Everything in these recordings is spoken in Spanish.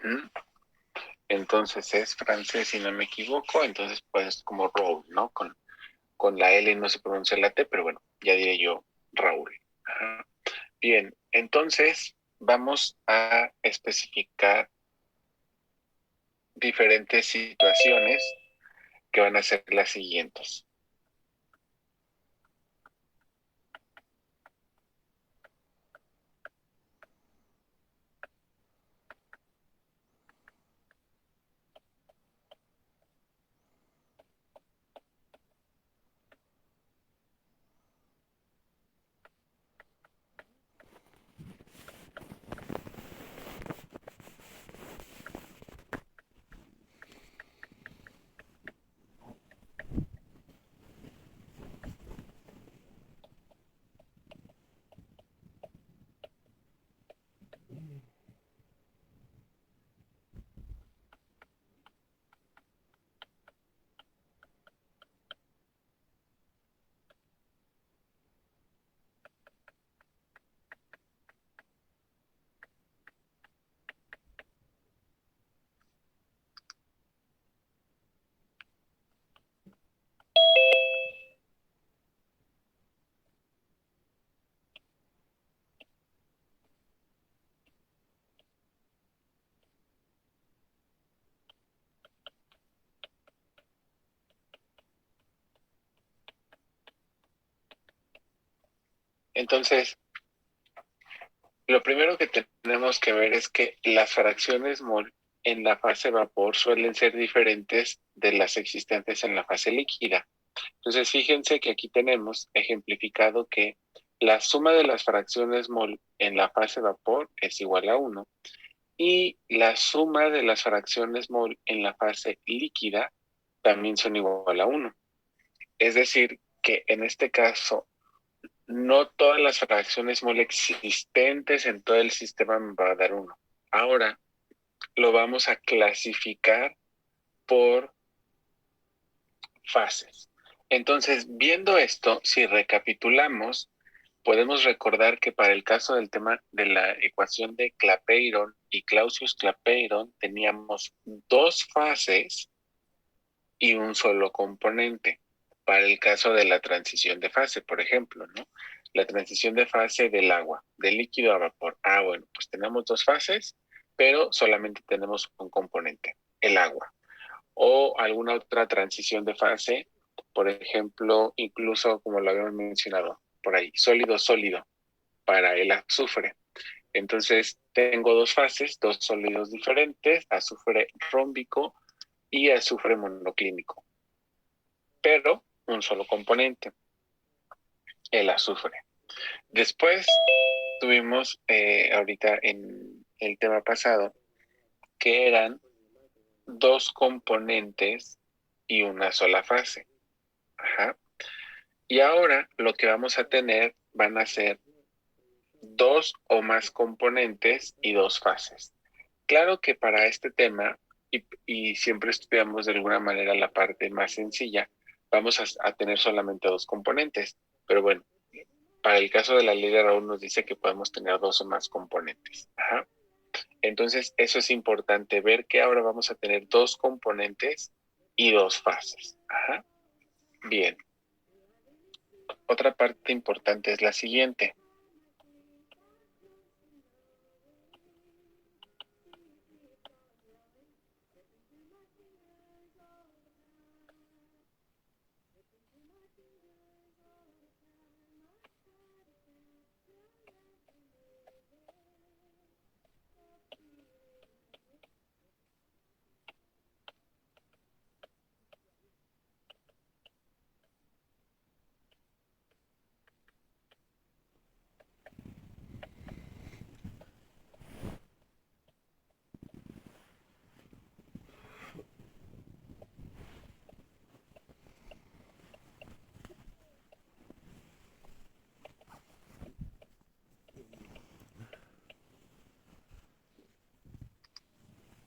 Ujú. Entonces es francés, si no me equivoco. Entonces, pues como Raúl, ¿no? Con la L no se pronuncia la T, pero bueno, ya diré yo Raúl. Ajá. Bien, entonces vamos a especificar diferentes situaciones que van a ser las siguientes. Entonces, lo primero que tenemos que ver es que las fracciones mol en la fase vapor suelen ser diferentes de las existentes en la fase líquida. Entonces, fíjense que aquí tenemos ejemplificado que la suma de las fracciones mol en la fase vapor es igual a 1 y la suma de las fracciones mol en la fase líquida también son igual a 1. Es decir, que en este caso no todas las fracciones mol existentes en todo el sistema me va a dar 1. Ahora lo vamos a clasificar por fases. Entonces, viendo esto, si recapitulamos, podemos recordar que para el caso del tema de la ecuación de Clapeyron y Clausius-Clapeyron teníamos dos fases y un solo componente. Para el caso de la transición de fase, por ejemplo, ¿no? La transición de fase del agua, del líquido a vapor. Ah, bueno, pues tenemos dos fases, pero solamente tenemos un componente, el agua. O alguna otra transición de fase, por ejemplo, incluso como lo habíamos mencionado por ahí, sólido-sólido para el azufre. Entonces, tengo dos fases, dos sólidos diferentes, azufre rómbico y azufre monoclínico, pero un solo componente, el azufre. Después tuvimos ahorita en el tema pasado que eran dos componentes y una sola fase. Ajá. Y ahora lo que vamos a tener van a ser dos o más componentes y dos fases. Claro que para este tema, y siempre estudiamos de alguna manera la parte más sencilla, vamos a tener solamente dos componentes. Pero bueno, para el caso de la ley de Raúl nos dice que podemos tener dos o más componentes. Ajá. Entonces, eso es importante, ver que ahora vamos a tener dos componentes y dos fases. Ajá. Bien. Otra parte importante es la siguiente.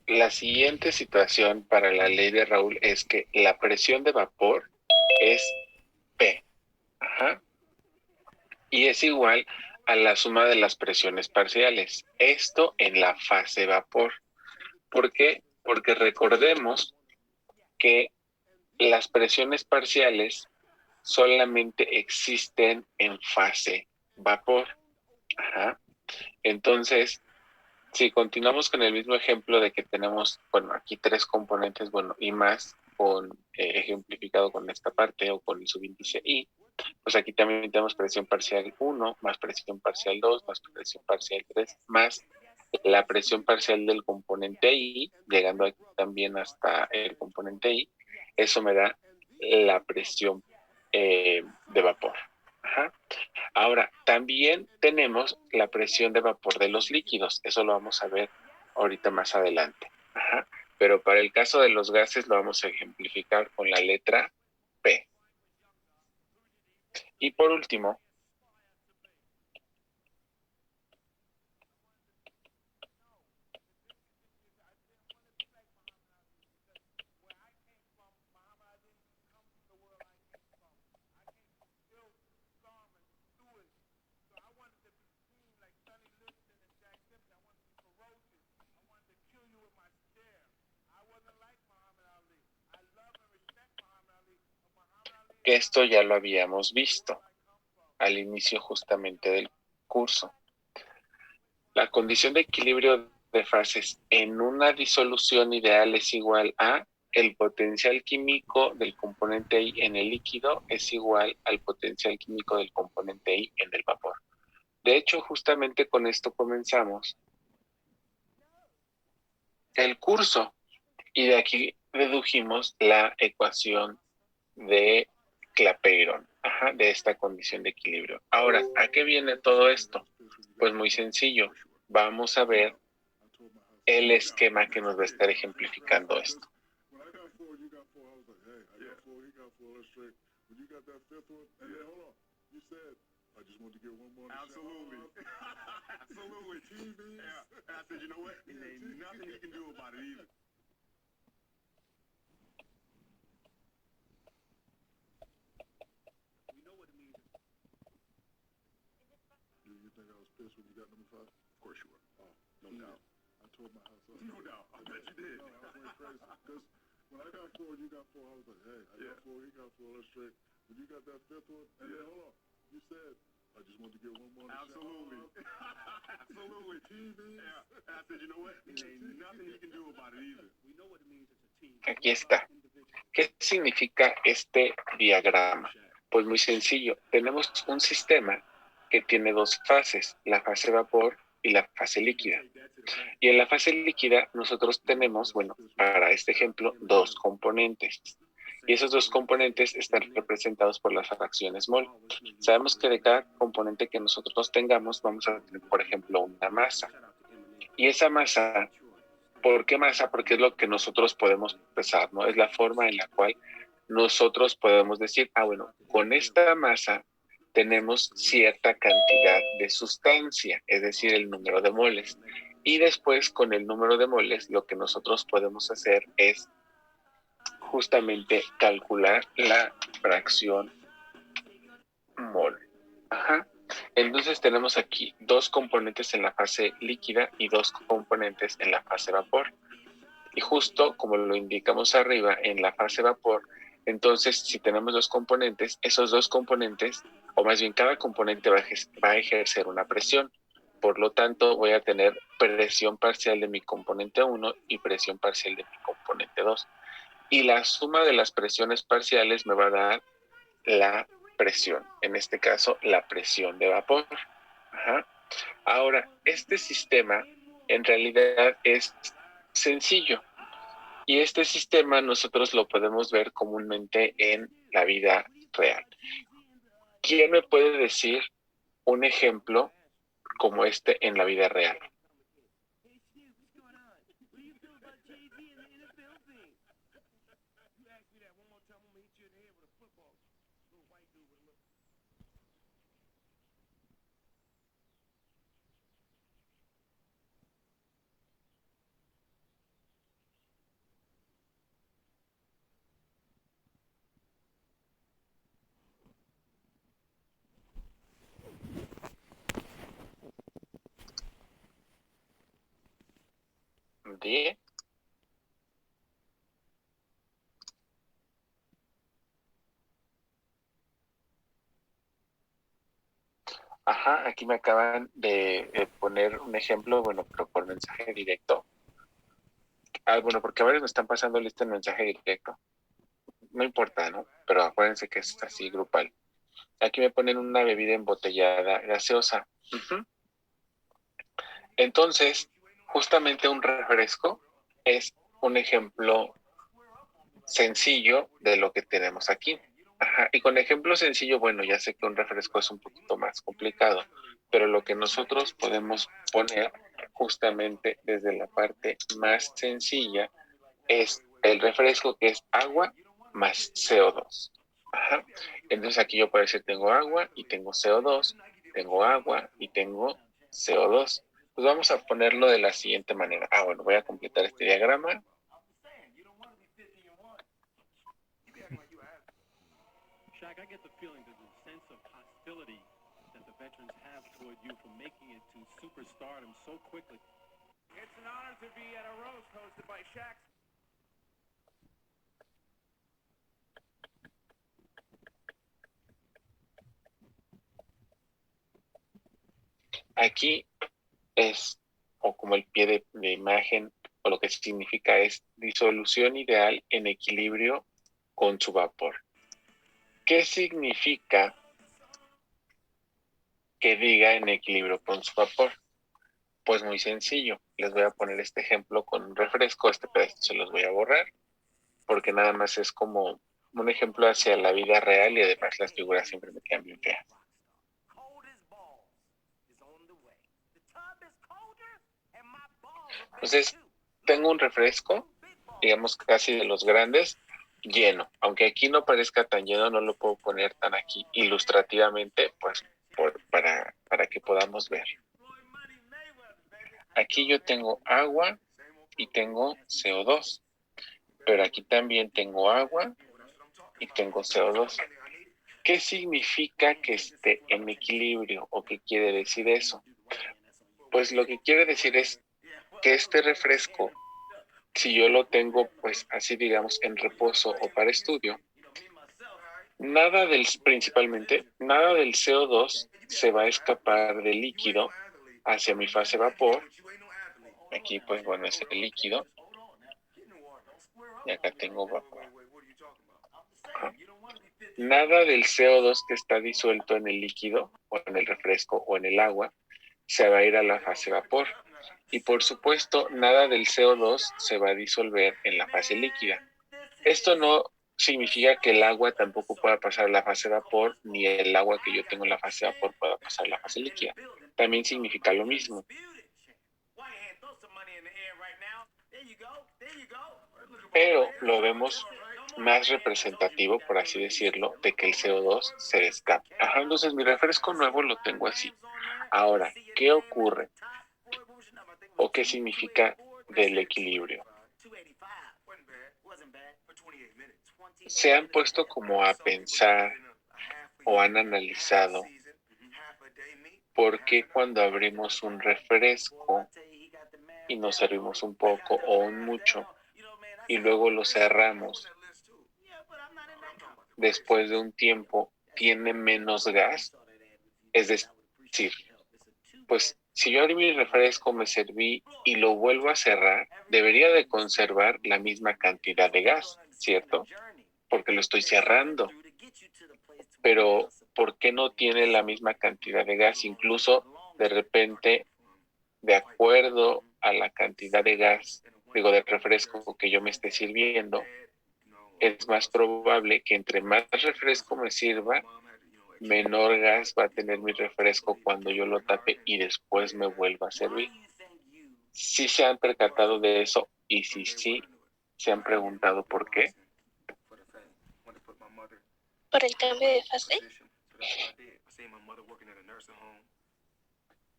La siguiente situación para la ley de Raúl es que la presión de vapor es P. Ajá. Y es igual a la suma de las presiones parciales. Esto en la fase vapor. ¿Por qué? Porque recordemos que las presiones parciales solamente existen en fase vapor. Ajá. Entonces, si continuamos con el mismo ejemplo de que tenemos, bueno, aquí tres componentes, bueno, y más ejemplificado con esta parte o con el subíndice I, pues aquí también tenemos presión parcial 1, más presión parcial 2, más presión parcial 3, más la presión parcial del componente I, llegando aquí también hasta el componente I, eso me da la presión de vapor. Ajá. Ahora, también tenemos la presión de vapor de los líquidos, eso lo vamos a ver ahorita más adelante. Ajá. Pero para el caso de los gases lo vamos a ejemplificar con la letra P. Y por último, que esto ya lo habíamos visto al inicio justamente del curso. La condición de equilibrio de fases en una disolución ideal es igual a el potencial químico del componente I en el líquido es igual al potencial químico del componente I en el vapor. De hecho, justamente con esto comenzamos el curso y de aquí dedujimos la ecuación de Clapeyron, de esta condición de equilibrio. Ahora, ¿a qué viene todo esto? Pues muy sencillo. Vamos a ver el esquema que nos va a estar ejemplificando esto. I just wanted to get one more. Absolutely. Absolutely. Yeah. And I said, you know what? There ain't nothing you can do about it either. We know what it means. You think I was pissed when you got number 5? Of course you were. Oh, no doubt. I tore my house up. No doubt. I bet you did. No, I went crazy. Because when I got 4, you got 4, I was like, hey, I got 4, he got 4, let's straight. When you got that 5th one, hold on. You said, I just want to get one more. Absolutely. Absolutely. Yeah. And I said, you know what? There ain't nothing you can do about it either. We know what it means it's a team. Aquí está. ¿Qué significa este diagrama? Pues muy sencillo. Tenemos un sistema que tiene dos fases, la fase vapor y la fase líquida. Y en la fase líquida nosotros tenemos, bueno, para este ejemplo, dos componentes. Y esos dos componentes están representados por las fracciones mol. Sabemos que de cada componente que nosotros tengamos vamos a tener, por ejemplo, una masa. Y esa masa, ¿por qué masa? Porque es lo que nosotros podemos pesar, ¿no? Es la forma en la cual nosotros podemos decir, bueno, con esta masa tenemos cierta cantidad de sustancia, es decir, el número de moles. Y después, con el número de moles, lo que nosotros podemos hacer es justamente calcular la fracción mol. Entonces tenemos aquí dos componentes en la fase líquida y dos componentes en la fase vapor. Y justo como lo indicamos arriba, en la fase vapor, entonces si tenemos dos componentes, esos dos componentes, o más bien cada componente va a ejercer una presión. Por lo tanto, voy a tener presión parcial de mi componente 1 y presión parcial de mi componente 2. Y la suma de las presiones parciales me va a dar la presión, en este caso la presión de vapor. Ahora, este sistema en realidad es sencillo y este sistema nosotros lo podemos ver comúnmente en la vida real. ¿Quién me puede decir un ejemplo como este en la vida real? ¿De? Ajá, aquí me acaban de poner un ejemplo, bueno, pero por mensaje directo. Ah, bueno, porque a varios me están pasando lista en mensaje directo. No importa, ¿no? Pero acuérdense que es así grupal. Aquí me ponen una bebida embotellada gaseosa. Ujú. Entonces, justamente un refresco es un ejemplo sencillo de lo que tenemos aquí. Ajá. Y con ejemplo sencillo, bueno, ya sé que un refresco es un poquito más complicado, pero lo que nosotros podemos poner justamente desde la parte más sencilla es el refresco, que es agua más CO2. Ajá. Entonces aquí yo puedo decir tengo agua y tengo CO2, tengo agua y tengo CO2. Pues vamos a ponerlo de la siguiente manera. Ah, bueno, voy a completar este diagrama. Shaq, I get the feeling there's a sense of hostility that the veterans have toward you for making it to superstardom so quickly. It's an honor to be at a roast hosted by Shaq. Aquí es, o como el pie de imagen, o lo que significa es disolución ideal en equilibrio con su vapor. ¿Qué significa que diga en equilibrio con su vapor? Pues muy sencillo. Les voy a poner este ejemplo con un refresco. Este pedacito se los voy a borrar, porque nada más es como un ejemplo hacia la vida real y además las figuras siempre me quedan bien feas. Entonces, tengo un refresco, digamos casi de los grandes, lleno. Aunque aquí no parezca tan lleno, no lo puedo poner tan aquí ilustrativamente, pues para que podamos ver. Aquí yo tengo agua y tengo CO2, pero aquí también tengo agua y tengo CO2. ¿Qué significa que esté en equilibrio o qué quiere decir eso? Pues lo que quiere decir es que este refresco, si yo lo tengo pues así digamos en reposo o para estudio, principalmente, nada del CO2 se va a escapar del líquido hacia mi fase vapor. Aquí pues bueno es el líquido y acá tengo vapor. Ajá. Nada del CO2 que está disuelto en el líquido o en el refresco o en el agua se va a ir a la fase vapor. Y por supuesto, nada del CO2 se va a disolver en la fase líquida. Esto no significa que el agua tampoco pueda pasar a la fase vapor, ni el agua que yo tengo en la fase vapor pueda pasar a la fase líquida. También significa lo mismo. Pero lo vemos más representativo, por así decirlo, de que el CO2 se escape. Ajá, entonces mi refresco nuevo lo tengo así. Ahora, ¿qué ocurre? ¿O qué significa del equilibrio? Se han puesto como a pensar o han analizado por qué cuando abrimos un refresco y nos servimos un poco o un mucho y luego lo cerramos, después de un tiempo tiene menos gas. Es decir, pues si yo abrí mi refresco, me serví y lo vuelvo a cerrar, debería de conservar la misma cantidad de gas, ¿cierto? Porque lo estoy cerrando. Pero ¿por qué no tiene la misma cantidad de gas? Incluso de repente, de acuerdo a la cantidad de gas, digo, de refresco que yo me esté sirviendo, es más probable que entre más refresco me sirva, menor gas va a tener mi refresco cuando yo lo tape y después me vuelva a servir. ¿Sí se han percatado de eso? Y si sí, ¿se han preguntado por qué? Por el cambio de fase.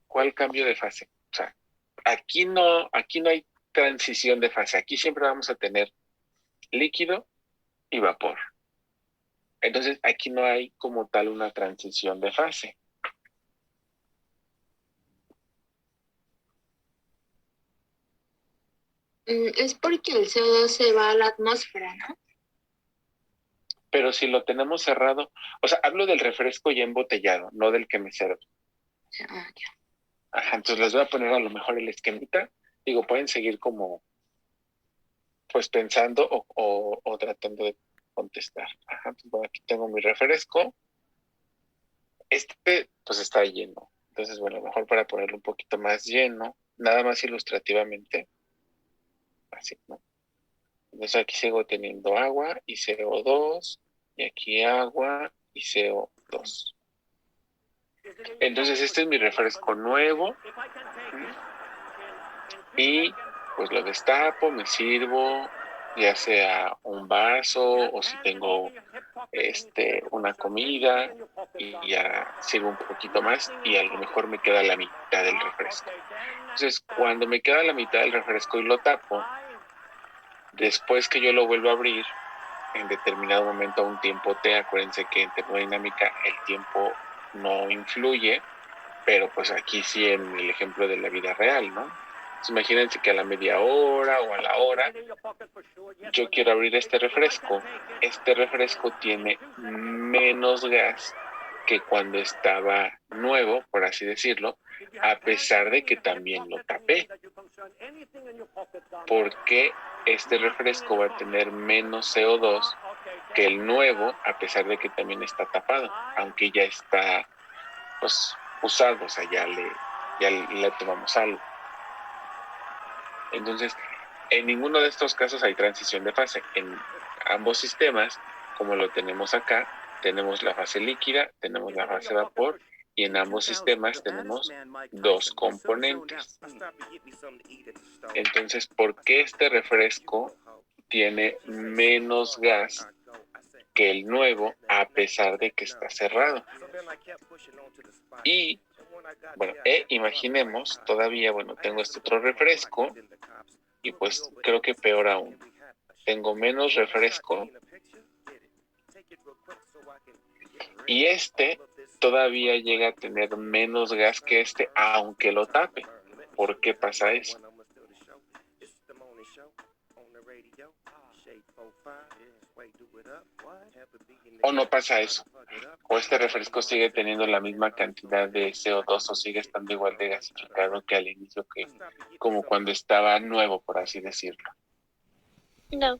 ¿Cuál cambio de fase? O sea, aquí no hay transición de fase. Aquí siempre vamos a tener líquido y vapor. Entonces, aquí no hay como tal una transición de fase. Es porque el CO2 se va a la atmósfera, ¿no? Pero si lo tenemos cerrado, o sea, hablo del refresco ya embotellado, no del que me sirve. Ya. Ajá, entonces les voy a poner a lo mejor el esquemita. Digo, pueden seguir como, pues pensando o tratando de contestar. Ajá, pues, bueno, aquí tengo mi refresco. Este, pues está lleno. Entonces, bueno, a lo mejor para ponerlo un poquito más lleno, nada más ilustrativamente, así, ¿no? Entonces aquí sigo teniendo agua y CO2, y aquí agua y CO2. Entonces este es mi refresco nuevo, y pues lo destapo, me sirvo, ya sea un vaso o si tengo una comida, y ya sirvo un poquito más y a lo mejor me queda la mitad del refresco. Entonces, cuando me queda la mitad del refresco y lo tapo, después que yo lo vuelvo a abrir, en determinado momento a un tiempo T, acuérdense que en termodinámica el tiempo no influye, pero pues aquí sí en el ejemplo de la vida real, ¿no? Entonces, imagínense que a la media hora o a la hora yo quiero abrir este refresco. Este refresco tiene menos gas que cuando estaba nuevo, por así decirlo, a pesar de que también lo tapé. Porque este refresco va a tener menos CO2 que el nuevo, a pesar de que también está tapado, aunque ya está, pues, usado, o sea, ya le tomamos algo. Entonces, en ninguno de estos casos hay transición de fase. En ambos sistemas, como lo tenemos acá, tenemos la fase líquida, tenemos la fase vapor, y en ambos sistemas tenemos dos componentes. Entonces, ¿por qué este refresco tiene menos gas que el nuevo a pesar de que está cerrado? Y, bueno, imaginemos todavía, bueno, tengo este otro refresco y pues creo que peor aún, tengo menos refresco y este todavía llega a tener menos gas que este, aunque lo tape. ¿Por qué pasa eso? ¿O no pasa eso? ¿O este refresco sigue teniendo la misma cantidad de CO2 o sigue estando igual de gasificado que al inicio, que como cuando estaba nuevo, por así decirlo? No.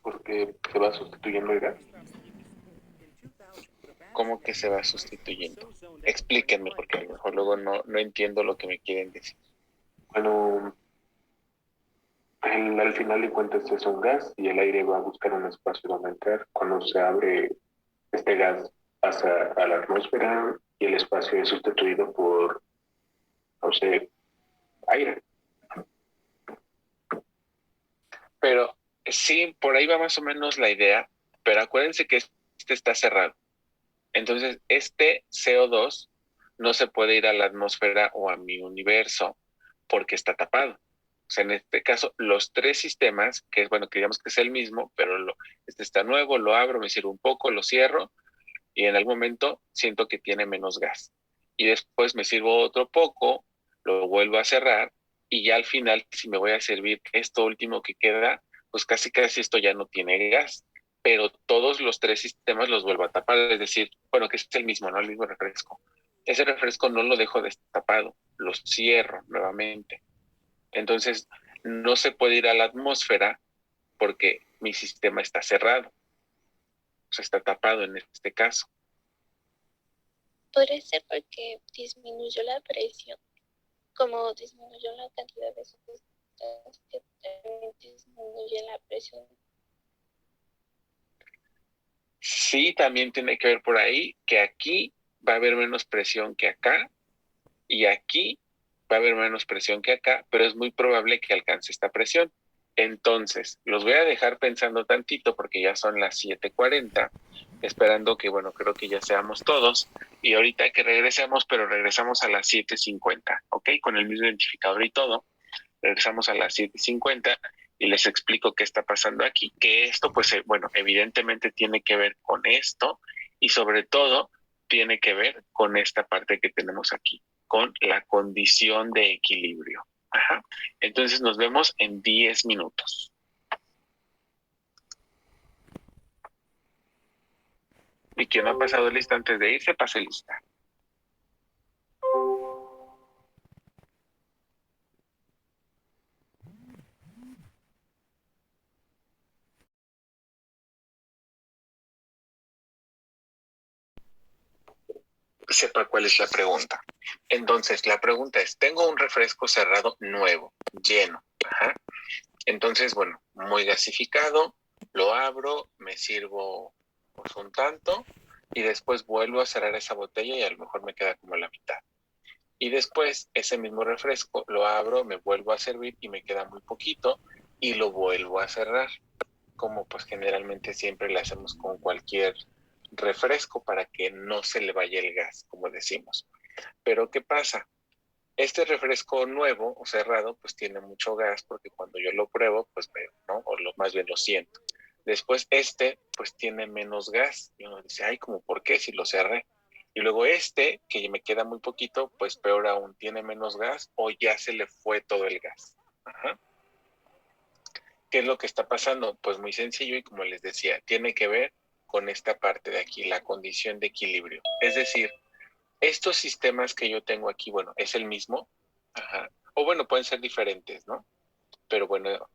Porque se va sustituyendo el gas. ¿Cómo que se va sustituyendo? Explíquenme, porque a lo mejor luego no entiendo lo que me quieren decir. Bueno, al final de cuentas es un gas y el aire va a buscar un espacio donde entrar. Cuando se abre, este gas pasa a la atmósfera y el espacio es sustituido por, no sé, aire. Pero sí, por ahí va más o menos la idea, pero acuérdense que este está cerrado. Entonces, este CO2 no se puede ir a la atmósfera o a mi universo porque está tapado. O sea, en este caso, los tres sistemas, que es bueno, que digamos que es el mismo, pero este está nuevo, lo abro, me sirvo un poco, lo cierro y en algún momento siento que tiene menos gas. Y después me sirvo otro poco, lo vuelvo a cerrar y ya al final, si me voy a servir esto último que queda, pues casi casi esto ya no tiene gas. Pero todos los tres sistemas los vuelvo a tapar, es decir, bueno, que es el mismo, ¿no? El mismo refresco. Ese refresco no lo dejo destapado, lo cierro nuevamente. Entonces, no se puede ir a la atmósfera porque mi sistema está cerrado, o sea, está tapado en este caso. Podría ser porque disminuyó la presión. Como disminuyó la cantidad de sustancias que también disminuye la presión. Sí, también tiene que ver por ahí que aquí va a haber menos presión que acá y aquí va a haber menos presión que acá, pero es muy probable que alcance esta presión. Entonces, los voy a dejar pensando tantito porque ya son las 7:40, esperando que, bueno, creo que ya seamos todos. Y ahorita que regresemos, pero regresamos a las 7:50, ¿ok? Con el mismo identificador y todo. Regresamos a las 7:50 y les explico qué está pasando aquí. Que esto, pues, bueno, evidentemente tiene que ver con esto y sobre todo tiene que ver con esta parte que tenemos aquí, con la condición de equilibrio. Ajá. Entonces nos vemos en 10 minutos. Y quien no ha pasado lista antes de irse, pase lista. sepa cuál es la pregunta. Entonces, la pregunta es, tengo un refresco cerrado nuevo, lleno. Ajá. Entonces, bueno, muy gasificado, lo abro, me sirvo pues un tanto y después vuelvo a cerrar esa botella y a lo mejor me queda como la mitad. Y después ese mismo refresco lo abro, me vuelvo a servir y me queda muy poquito y lo vuelvo a cerrar, como pues generalmente siempre lo hacemos con cualquier refresco para que no se le vaya el gas, como decimos. Pero ¿qué pasa? Este refresco nuevo o cerrado pues tiene mucho gas porque cuando yo lo pruebo pues veo, ¿no? Más bien lo siento. Después pues tiene menos gas y uno dice, ay, ¿cómo por qué si lo cerré? Y luego que me queda muy poquito, pues peor aún, tiene menos gas o ya se le fue todo el gas. Ajá. ¿Qué es lo que está pasando? Pues muy sencillo y como les decía, tiene que ver con esta parte de aquí, la condición de equilibrio. Es decir, estos sistemas que yo tengo aquí, bueno, es el mismo, ajá. O bueno, pueden ser diferentes, ¿no? Pero bueno,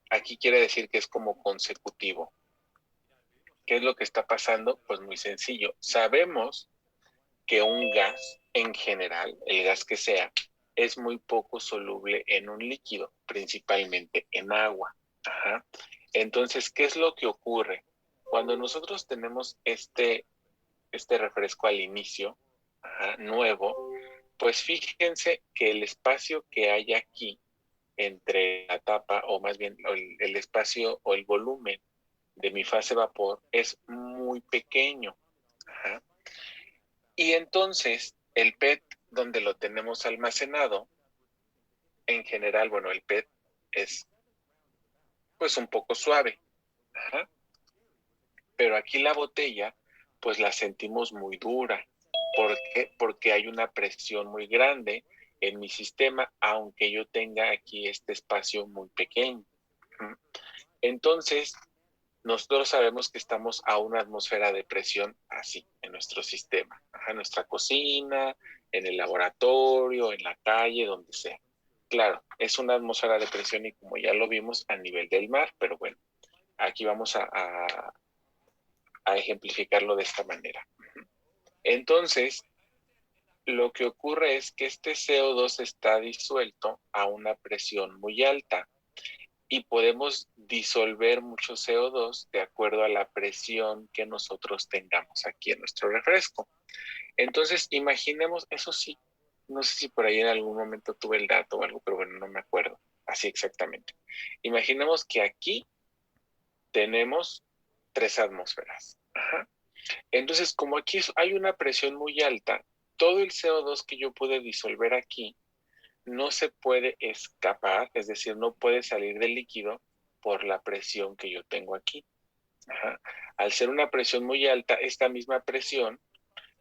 aquí quiere decir que es como consecutivo. ¿Qué es lo que está pasando? Pues muy sencillo. Sabemos que un gas, en general, el gas que sea, es muy poco soluble en un líquido, principalmente en agua. Ajá. Entonces, ¿qué es lo que ocurre? Cuando nosotros tenemos este refresco al inicio, ajá, nuevo, pues fíjense que el espacio que hay aquí entre la tapa, o más bien el espacio o el volumen de mi fase vapor es muy pequeño. Ajá. Y entonces el PET, donde lo tenemos almacenado, en general, bueno, el PET es pues un poco suave. Ajá. Pero aquí la botella, pues la sentimos muy dura. ¿Por qué? Porque hay una presión muy grande en mi sistema, aunque yo tenga aquí este espacio muy pequeño. Entonces, nosotros sabemos que estamos a una atmósfera de presión así, en nuestro sistema, en nuestra cocina, en el laboratorio, en la calle, donde sea. Claro, es una atmósfera de presión y como ya lo vimos a nivel del mar, pero bueno, aquí vamos a ejemplificarlo de esta manera. Entonces, lo que ocurre es que este CO2 está disuelto a una presión muy alta y podemos disolver mucho CO2 de acuerdo a la presión que nosotros tengamos aquí en nuestro refresco. Entonces, imaginemos, eso sí, no sé si por ahí en algún momento tuve el dato o algo, pero bueno, no me acuerdo así exactamente. Imaginemos que aquí tenemos 3 atmósferas. Ajá. Entonces, como aquí hay una presión muy alta, todo el CO2 que yo pude disolver aquí no se puede escapar, es decir, no puede salir del líquido por la presión que yo tengo aquí. Ajá. Al ser una presión muy alta, esta misma presión,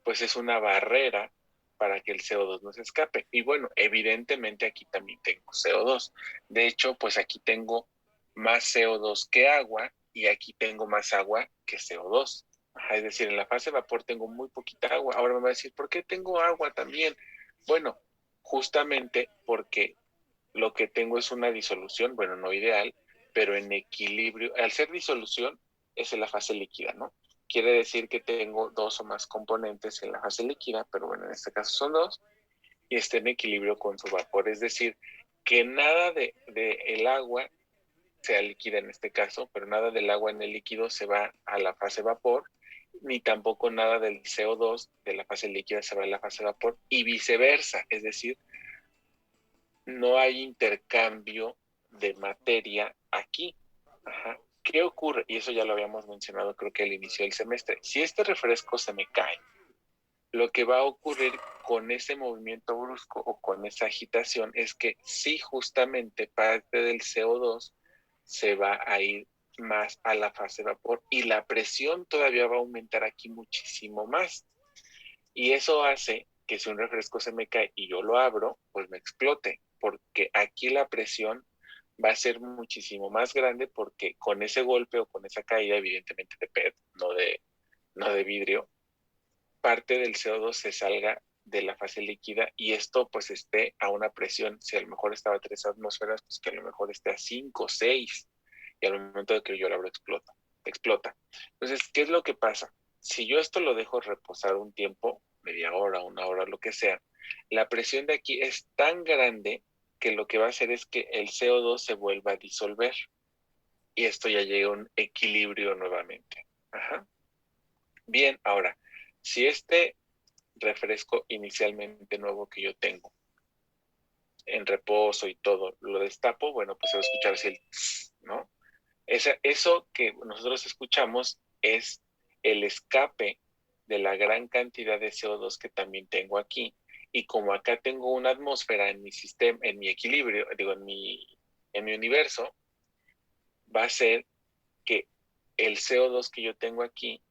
pues es una barrera para que el CO2 no se escape. Y bueno, evidentemente aquí también tengo CO2. De hecho, pues aquí tengo más CO2 que agua y aquí tengo más agua que CO2. Ajá, es decir, en la fase de vapor tengo muy poquita agua. Ahora me va a decir, ¿por qué tengo agua también? Bueno, justamente porque lo que tengo es una disolución, bueno, no ideal, pero en equilibrio. Al ser disolución, es en la fase líquida, ¿no? Quiere decir que tengo 2 o más componentes en la fase líquida, pero bueno, en este caso son 2, y está en equilibrio con su vapor. Es decir, que nada de el agua sea líquida en este caso, pero nada del agua en el líquido se va a la fase vapor, ni tampoco nada del CO2 de la fase líquida se va a la fase vapor, y viceversa. Es decir, no hay intercambio de materia aquí. Ajá. ¿Qué ocurre? Y eso ya lo habíamos mencionado creo que al inicio del semestre. Si este refresco se me cae, lo que va a ocurrir con ese movimiento brusco o con esa agitación es que sí, justamente parte del CO2 se va a ir más a la fase vapor y la presión todavía va a aumentar aquí muchísimo más. Y eso hace que si un refresco se me cae y yo lo abro, pues me explote, porque aquí la presión va a ser muchísimo más grande porque con ese golpe o con esa caída, evidentemente de PET, no de vidrio, parte del CO2 se salga de la fase líquida y esto pues esté a una presión, si a lo mejor estaba a 3 atmósferas, pues que a lo mejor esté a 5, 6 y al momento de que yo lo abro explota. Entonces, ¿qué es lo que pasa? Si yo esto lo dejo reposar un tiempo, media hora, una hora, lo que sea, la presión de aquí es tan grande que lo que va a hacer es que el CO2 se vuelva a disolver. Y esto ya llega a un equilibrio nuevamente. Ajá. Bien, ahora, si este refresco inicialmente nuevo que yo tengo, en reposo y todo, lo destapo, bueno, pues se va a escuchar así el tss, ¿no? Eso que nosotros escuchamos es el escape de la gran cantidad de CO2 que también tengo aquí. Y como acá tengo una atmósfera en mi sistema, en mi equilibrio, digo, en mi universo, va a ser que el CO2 que yo tengo aquí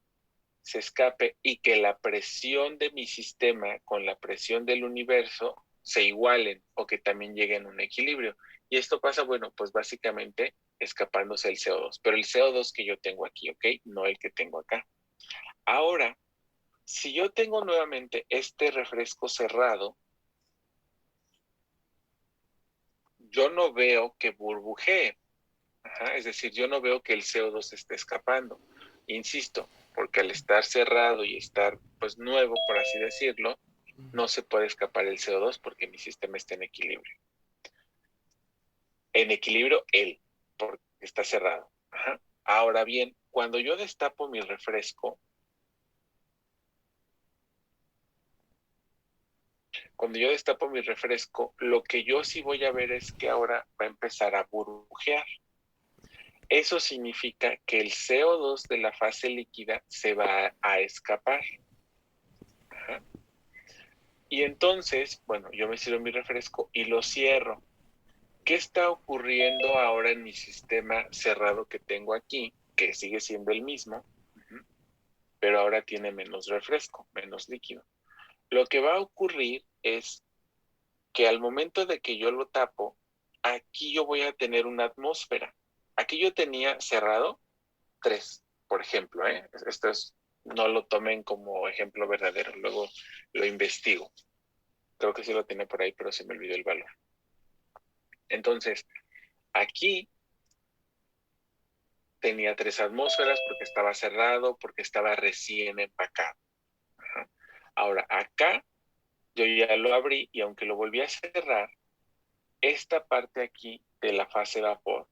se escape y que la presión de mi sistema con la presión del universo se igualen o que también lleguen a un equilibrio. Y esto pasa, bueno, pues básicamente escapándose el CO2, pero el CO2 que yo tengo aquí, ¿ok? No el que tengo acá. Ahora, si yo tengo nuevamente este refresco cerrado, yo no veo que burbujee. Ajá, es decir, yo no veo que el CO2 esté escapando. Insisto, porque al estar cerrado y estar pues nuevo, por así decirlo, no se puede escapar el CO2 porque mi sistema está en equilibrio. En equilibrio él, porque está cerrado. Ajá. Ahora bien, cuando yo destapo mi refresco, lo que yo sí voy a ver es que ahora va a empezar a burbujear. Eso significa que el CO2 de la fase líquida se va a escapar. Ajá. Y entonces, bueno, yo me sirvo mi refresco y lo cierro. ¿Qué está ocurriendo ahora en mi sistema cerrado que tengo aquí? Que sigue siendo el mismo, pero ahora tiene menos refresco, menos líquido. Lo que va a ocurrir es que al momento de que yo lo tapo, aquí yo voy a tener una atmósfera. Aquí yo tenía cerrado 3, por ejemplo, ¿eh? Esto es, no lo tomen como ejemplo verdadero, luego lo investigo. Creo que sí lo tenía por ahí, pero se me olvidó el valor. Entonces, aquí tenía 3 atmósferas porque estaba cerrado, porque estaba recién empacado. Ajá. Ahora, acá yo ya lo abrí y aunque lo volví a cerrar, esta parte aquí de la fase vapor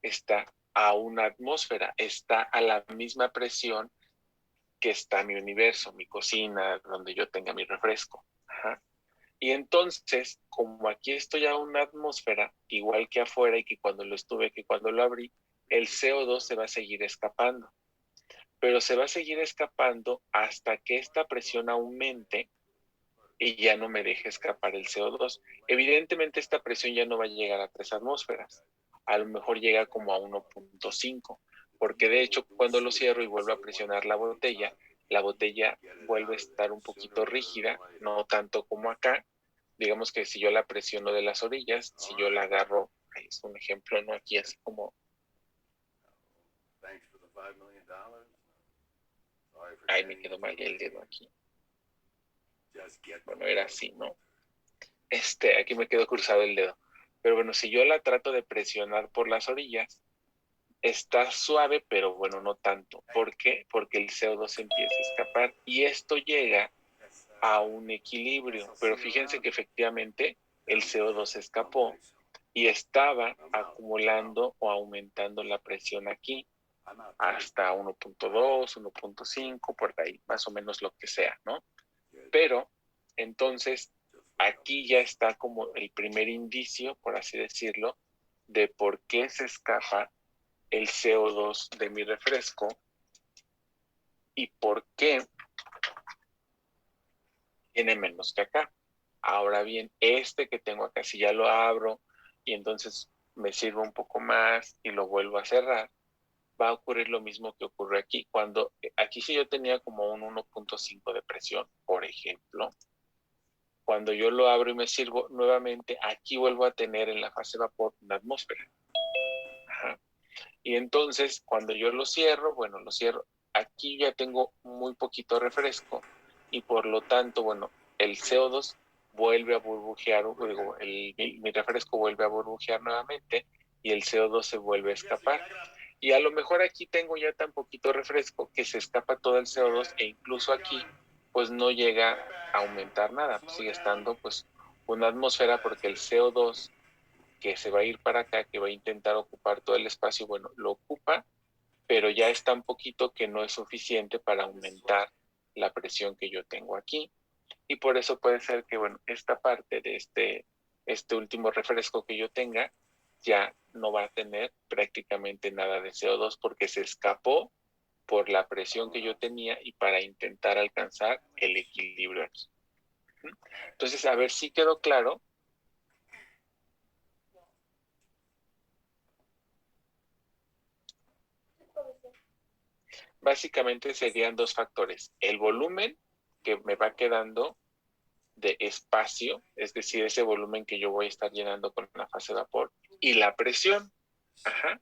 está a una atmósfera, está a la misma presión que está mi universo, mi cocina, donde yo tenga mi refresco. Ajá. Y entonces, como aquí estoy a una atmósfera, igual que afuera y que cuando lo abrí, el CO2 se va a seguir escapando. Pero se va a seguir escapando hasta que esta presión aumente y ya no me deje escapar el CO2. Evidentemente esta presión ya no va a llegar a 3 atmósferas. A lo mejor llega como a 1.5, porque de hecho cuando lo cierro y vuelvo a presionar la botella vuelve a estar un poquito rígida, no tanto como acá. Digamos que si yo la presiono de las orillas, si yo la agarro, es un ejemplo, ¿no? Aquí así como, ay, me quedó mal el dedo aquí. Bueno, era así, ¿no? Aquí me quedó cruzado el dedo. Pero bueno, si yo la trato de presionar por las orillas, está suave, pero bueno, no tanto. ¿Por qué? Porque el CO2 empieza a escapar y esto llega a un equilibrio. Pero fíjense que efectivamente el CO2 escapó y estaba acumulando o aumentando la presión aquí hasta 1.2, 1.5, por ahí, más o menos lo que sea, ¿no? Pero entonces aquí ya está como el primer indicio, por así decirlo, de por qué se escapa el CO2 de mi refresco y por qué tiene menos que acá. Ahora bien, este que tengo acá, si ya lo abro y entonces me sirvo un poco más y lo vuelvo a cerrar, va a ocurrir lo mismo que ocurre aquí. Cuando aquí sí yo tenía como un 1.5 de presión, por ejemplo, cuando yo lo abro y me sirvo nuevamente, aquí vuelvo a tener en la fase vapor una atmósfera. Ajá. Y entonces, cuando yo lo cierro, bueno, lo cierro, aquí ya tengo muy poquito refresco y por lo tanto, bueno, el CO2 vuelve a burbujear, digo, mi refresco vuelve a burbujear nuevamente y el CO2 se vuelve a escapar. Y a lo mejor aquí tengo ya tan poquito refresco que se escapa todo el CO2 e incluso aquí pues no llega a aumentar nada, pues sigue estando pues una atmósfera, porque el CO2 que se va a ir para acá, que va a intentar ocupar todo el espacio, bueno, lo ocupa, pero ya es tan poquito que no es suficiente para aumentar la presión que yo tengo aquí. Y por eso puede ser que, bueno, esta parte de este último refresco que yo tenga ya no va a tener prácticamente nada de CO2 porque se escapó por la presión que yo tenía y para intentar alcanzar el equilibrio aquí. Entonces, a ver si quedó claro. Básicamente serían dos factores: el volumen que me va quedando de espacio, es decir, ese volumen que yo voy a estar llenando con la fase de vapor, y la presión. Ajá.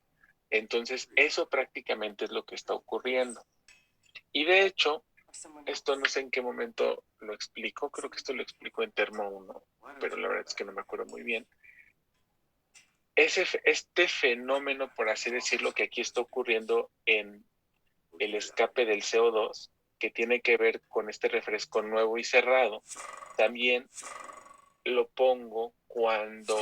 Entonces, eso prácticamente es lo que está ocurriendo. Y de hecho, esto no sé en qué momento lo explico, creo que esto lo explico en Termo 1, pero la verdad es que no me acuerdo muy bien. Este fenómeno, por así decirlo, que aquí está ocurriendo en el escape del CO2, que tiene que ver con este refresco nuevo y cerrado, también lo pongo cuando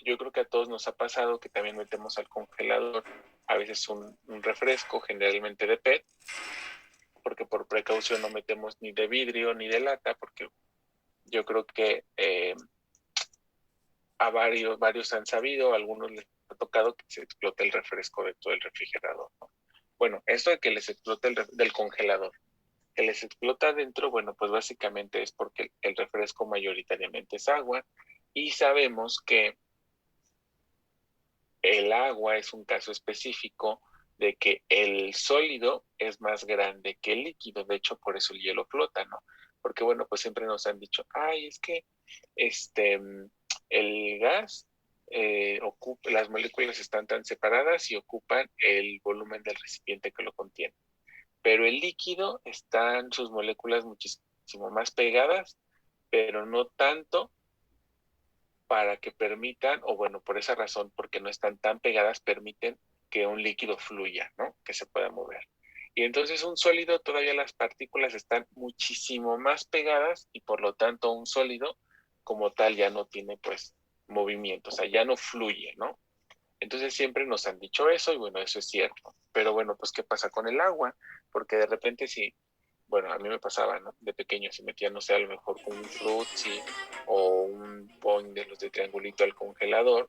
yo creo que a todos nos ha pasado que también metemos al congelador a veces un refresco, generalmente de PET, porque por precaución no metemos ni de vidrio ni de lata, porque yo creo que a varios han sabido, a algunos les ha tocado que se explote el refresco de todo el refrigerador, ¿no? Bueno, esto de que les explote del congelador, que les explota adentro, bueno, pues básicamente es porque el refresco mayoritariamente es agua, y sabemos que el agua es un caso específico de que el sólido es más grande que el líquido. De hecho, por eso el hielo flota, ¿no? Porque, bueno, pues siempre nos han dicho, ay, es que el gas las moléculas están tan separadas y ocupan el volumen del recipiente que lo contiene. Pero el líquido están sus moléculas muchísimo más pegadas, pero no tanto para que permitan, o bueno, por esa razón, porque no están tan pegadas, permiten que un líquido fluya, ¿no? Que se pueda mover. Y entonces un sólido, todavía las partículas están muchísimo más pegadas y por lo tanto un sólido como tal ya no tiene pues movimiento, o sea, ya no fluye, ¿no? Entonces siempre nos han dicho eso y bueno, eso es cierto. Pero bueno, pues ¿qué pasa con el agua? Porque de repente si, bueno, a mí me pasaba, ¿no? De pequeño, si metía, no sé, a lo mejor un frutzi o un boing de los de triangulito al congelador,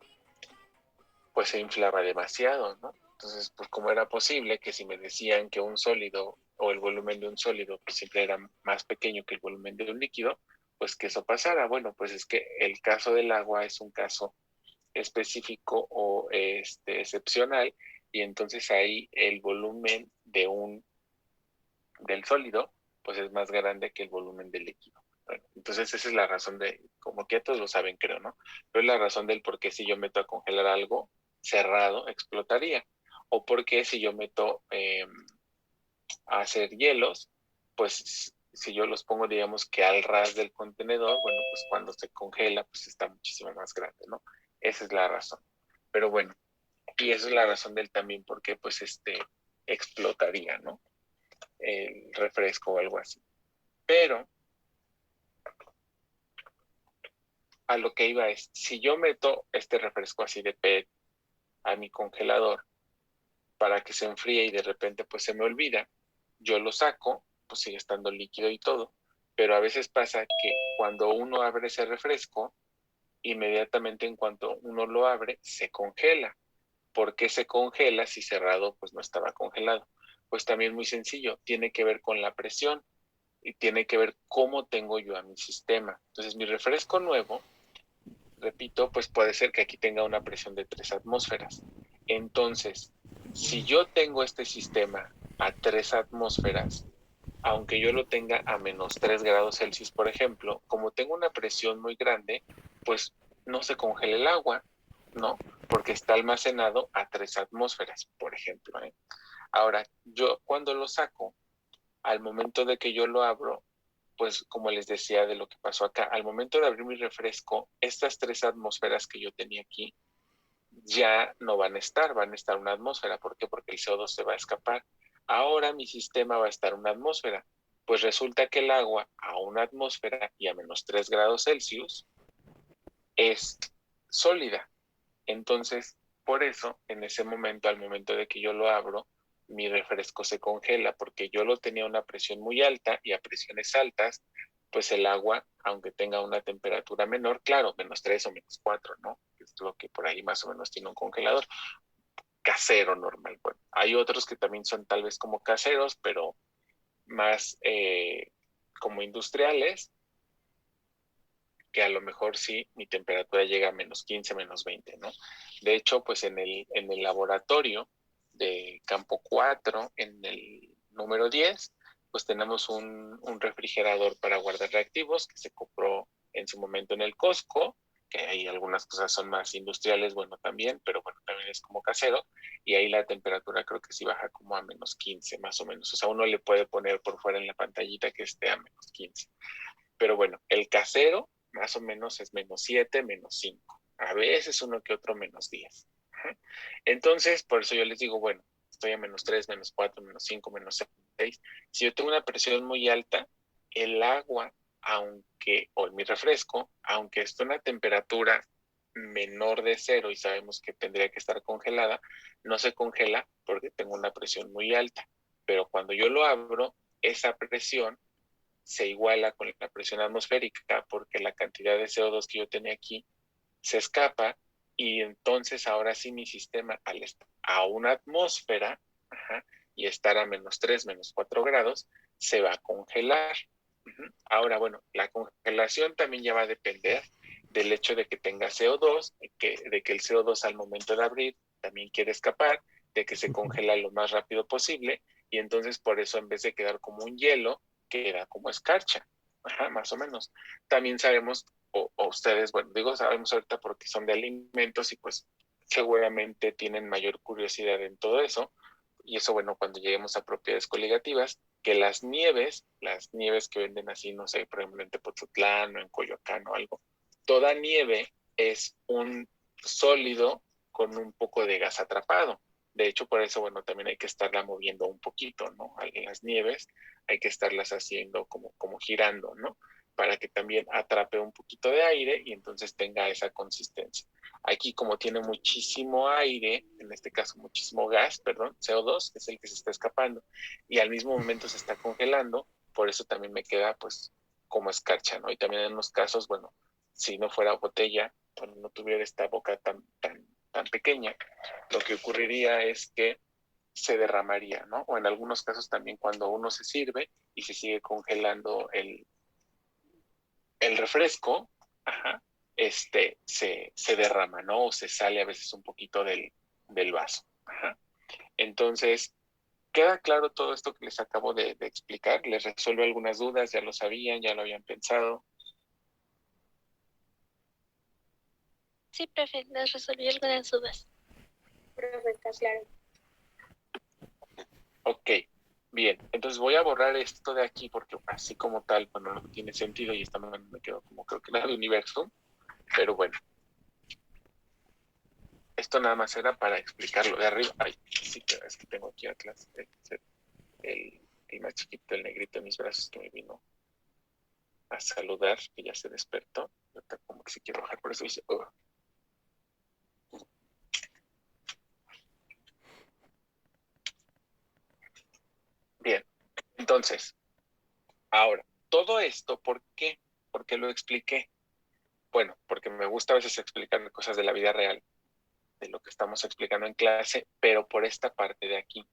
pues se inflaba demasiado, ¿no? Entonces, pues ¿cómo era posible que si me decían que un sólido o el volumen de un sólido pues siempre era más pequeño que el volumen de un líquido, pues que eso pasara? Bueno, pues es que el caso del agua es un caso específico o excepcional, y entonces ahí el volumen del sólido pues es más grande que el volumen del líquido. Bueno, entonces esa es la razón como que todos lo saben, creo, ¿no? Pero es la razón del por qué si yo meto a congelar algo cerrado explotaría, o por qué si yo meto a hacer hielos, pues si yo los pongo, digamos que al ras del contenedor, bueno, pues cuando se congela, pues está muchísimo más grande, ¿no? Esa es la razón. Pero bueno, y esa es la razón del también por qué, pues, explotaría, ¿no? El refresco o algo así. Pero a lo que iba es, si yo meto este refresco así de PET a mi congelador para que se enfríe y de repente pues se me olvida, yo lo saco, pues sigue estando líquido y todo, pero a veces pasa que cuando uno abre ese refresco, inmediatamente en cuanto uno lo abre, se congela. ¿Por qué se congela si cerrado pues no estaba congelado? Pues también muy sencillo, tiene que ver con la presión y tiene que ver cómo tengo yo a mi sistema. Entonces mi refresco nuevo, repito, pues puede ser que aquí tenga una presión de 3 atmósferas. Entonces, si yo tengo este sistema a 3 atmósferas, aunque yo lo tenga a menos 3 grados Celsius, por ejemplo, como tengo una presión muy grande, pues no se congela el agua, ¿no? Porque está almacenado a 3 atmósferas, por ejemplo, ¿eh? Ahora, yo cuando lo saco, al momento de que yo lo abro, pues como les decía de lo que pasó acá, al momento de abrir mi refresco, estas 3 atmósferas que yo tenía aquí ya no van a estar una atmósfera. ¿Por qué? Porque el CO2 se va a escapar. Ahora mi sistema va a estar una atmósfera. Pues resulta que el agua a una atmósfera y a menos 3 grados Celsius es sólida. Entonces, por eso, en ese momento, al momento de que yo lo abro, mi refresco se congela, porque yo lo tenía a una presión muy alta y a presiones altas, pues el agua, aunque tenga una temperatura menor, claro, menos 3 o menos 4, ¿no? Que es lo que por ahí más o menos tiene un congelador casero normal. Bueno, hay otros que también son tal vez como caseros, pero más como industriales, que a lo mejor sí mi temperatura llega a menos 15, menos 20, ¿no? De hecho, pues en el laboratorio de campo 4, en el número 10, pues tenemos un refrigerador para guardar reactivos que se compró en su momento en el Costco, que ahí algunas cosas son más industriales, bueno, también, pero bueno, también es como casero, y ahí la temperatura creo que sí baja como a menos 15, más o menos. O sea, uno le puede poner por fuera en la pantallita que esté a menos 15. Pero bueno, el casero más o menos es menos 7, menos 5. A veces uno que otro menos 10. Entonces, por eso yo les digo, bueno, estoy a menos 3, menos 4, menos 5, menos 6. Si yo tengo una presión muy alta, el agua, aunque, o mi refresco, aunque esté a una temperatura menor de cero y sabemos que tendría que estar congelada, no se congela porque tengo una presión muy alta. Pero cuando yo lo abro, esa presión se iguala con la presión atmosférica porque la cantidad de CO2 que yo tenía aquí se escapa y entonces ahora sí mi sistema al estar a una atmósfera, ajá, y estar a menos 3, menos 4 grados, se va a congelar. Ahora, bueno, la congelación también ya va a depender del hecho de que tenga CO2, de que el CO2 al momento de abrir también quiere escapar, de que se congela lo más rápido posible y entonces por eso en vez de quedar como un hielo, queda como escarcha, ajá, más o menos. También sabemos, o ustedes, bueno, digo sabemos ahorita porque son de alimentos y pues seguramente tienen mayor curiosidad en todo eso, y eso, bueno, cuando lleguemos a propiedades coligativas, que las nieves que venden así, no sé, por ejemplo, en Tepozotlán o en Coyoacán o algo, toda nieve es un sólido con un poco de gas atrapado. De hecho, por eso, bueno, también hay que estarla moviendo un poquito, ¿no? Las nieves hay que estarlas haciendo como girando, ¿no? Para que también atrape un poquito de aire y entonces tenga esa consistencia. Aquí como tiene muchísimo aire, en este caso muchísimo gas, perdón, CO2, que es el que se está escapando, y al mismo momento se está congelando, por eso también me queda pues como escarcha, ¿no? Y también en unos casos, bueno, si no fuera botella, bueno, no tuviera esta boca tan pequeña, lo que ocurriría es que se derramaría, ¿no? O en algunos casos también cuando uno se sirve y se sigue congelando el refresco, ajá, se derrama, ¿no? O se sale a veces un poquito del vaso. Ajá. Entonces, ¿queda claro todo esto que les acabo de explicar? ¿Les resuelve algunas dudas? ¿Ya lo sabían? ¿Ya lo habían pensado? Sí, profe, nos resolvió algunas dudas. Profe, está claro. Ok, bien. Entonces voy a borrar esto de aquí porque así como tal, bueno, no tiene sentido y esta me quedó como creo que nada de universo. Pero bueno, esto nada más era para explicarlo de arriba. Ay, sí, es que tengo aquí atrás el más chiquito, el negrito en mis brazos que me vino a saludar, que ya se despertó. Ahorita como que se quiere bajar, por eso dice, oh. Bien, entonces, ahora, todo esto, ¿por qué? ¿Por qué lo expliqué? Bueno, porque me gusta a veces explicar cosas de la vida real, de lo que estamos explicando en clase, pero por esta parte de aquí,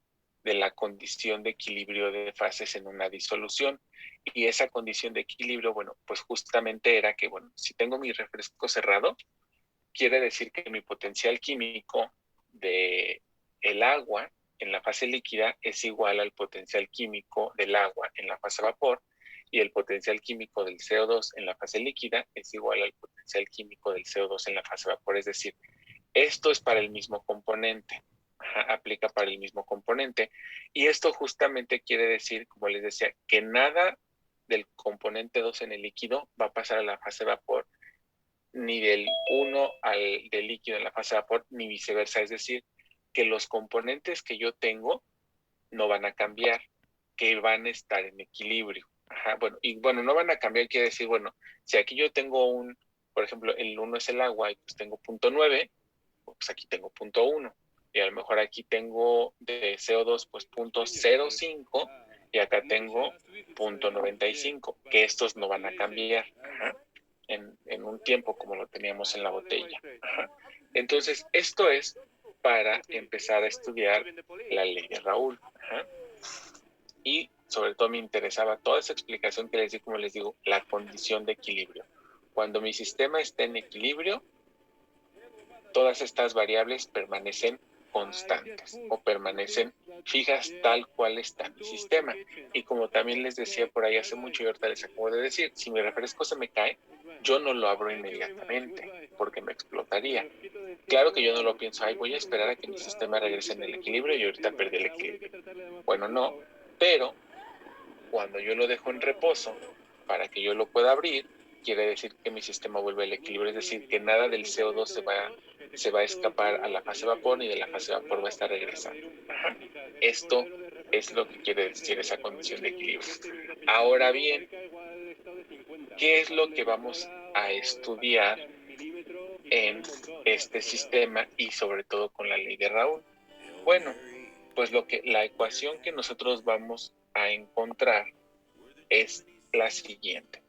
de la condición de equilibrio de fases en una disolución. Y esa condición de equilibrio, bueno, pues justamente era que, bueno, si tengo mi refresco cerrado, quiere decir que mi potencial químico de el agua en la fase líquida es igual al potencial químico del agua en la fase vapor y el potencial químico del CO2 en la fase líquida es igual al potencial químico del CO2 en la fase vapor. Es decir, esto es para el mismo componente, aplica para el mismo componente. Y esto justamente quiere decir, como les decía, que nada del componente 2 en el líquido va a pasar a la fase vapor, ni del 1 del líquido en la fase vapor, ni viceversa. Es decir, que los componentes que yo tengo no van a cambiar. que van a estar en equilibrio. Ajá, bueno, y bueno, no van a cambiar, quiere decir, bueno, si aquí yo tengo por ejemplo, el 1 es el agua y pues tengo 0.9, pues aquí tengo 0.1. Y a lo mejor aquí tengo de CO2 pues 0.05 y acá tengo 0.95, que estos no van a cambiar. Ajá, en un tiempo como lo teníamos en la botella. Ajá. Entonces, esto es para empezar a estudiar la ley de Raúl. Ajá. Y sobre todo me interesaba toda esa explicación que les di, como les digo, la condición de equilibrio. Cuando mi sistema está en equilibrio, todas estas variables permanecen constantes o permanecen fijas tal cual está mi sistema. Y como también les decía por ahí hace mucho y ahorita les acabo de decir, si mi refresco se me cae, yo no lo abro inmediatamente porque me explotaría. Claro que yo no lo pienso, ay, voy a esperar a que mi sistema regrese en el equilibrio y ahorita perdí el equilibrio. Bueno, no, pero cuando yo lo dejo en reposo para que yo lo pueda abrir, quiere decir que mi sistema vuelve al equilibrio, es decir, que nada del CO2 se va a escapar a la fase vapor y de la fase vapor va a estar regresando. Ajá. Esto es lo que quiere decir esa condición de equilibrio. Ahora bien, ¿qué es lo que vamos a estudiar en este sistema y sobre todo con la ley de Raúl? Bueno, pues la ecuación que nosotros vamos a encontrar es la siguiente.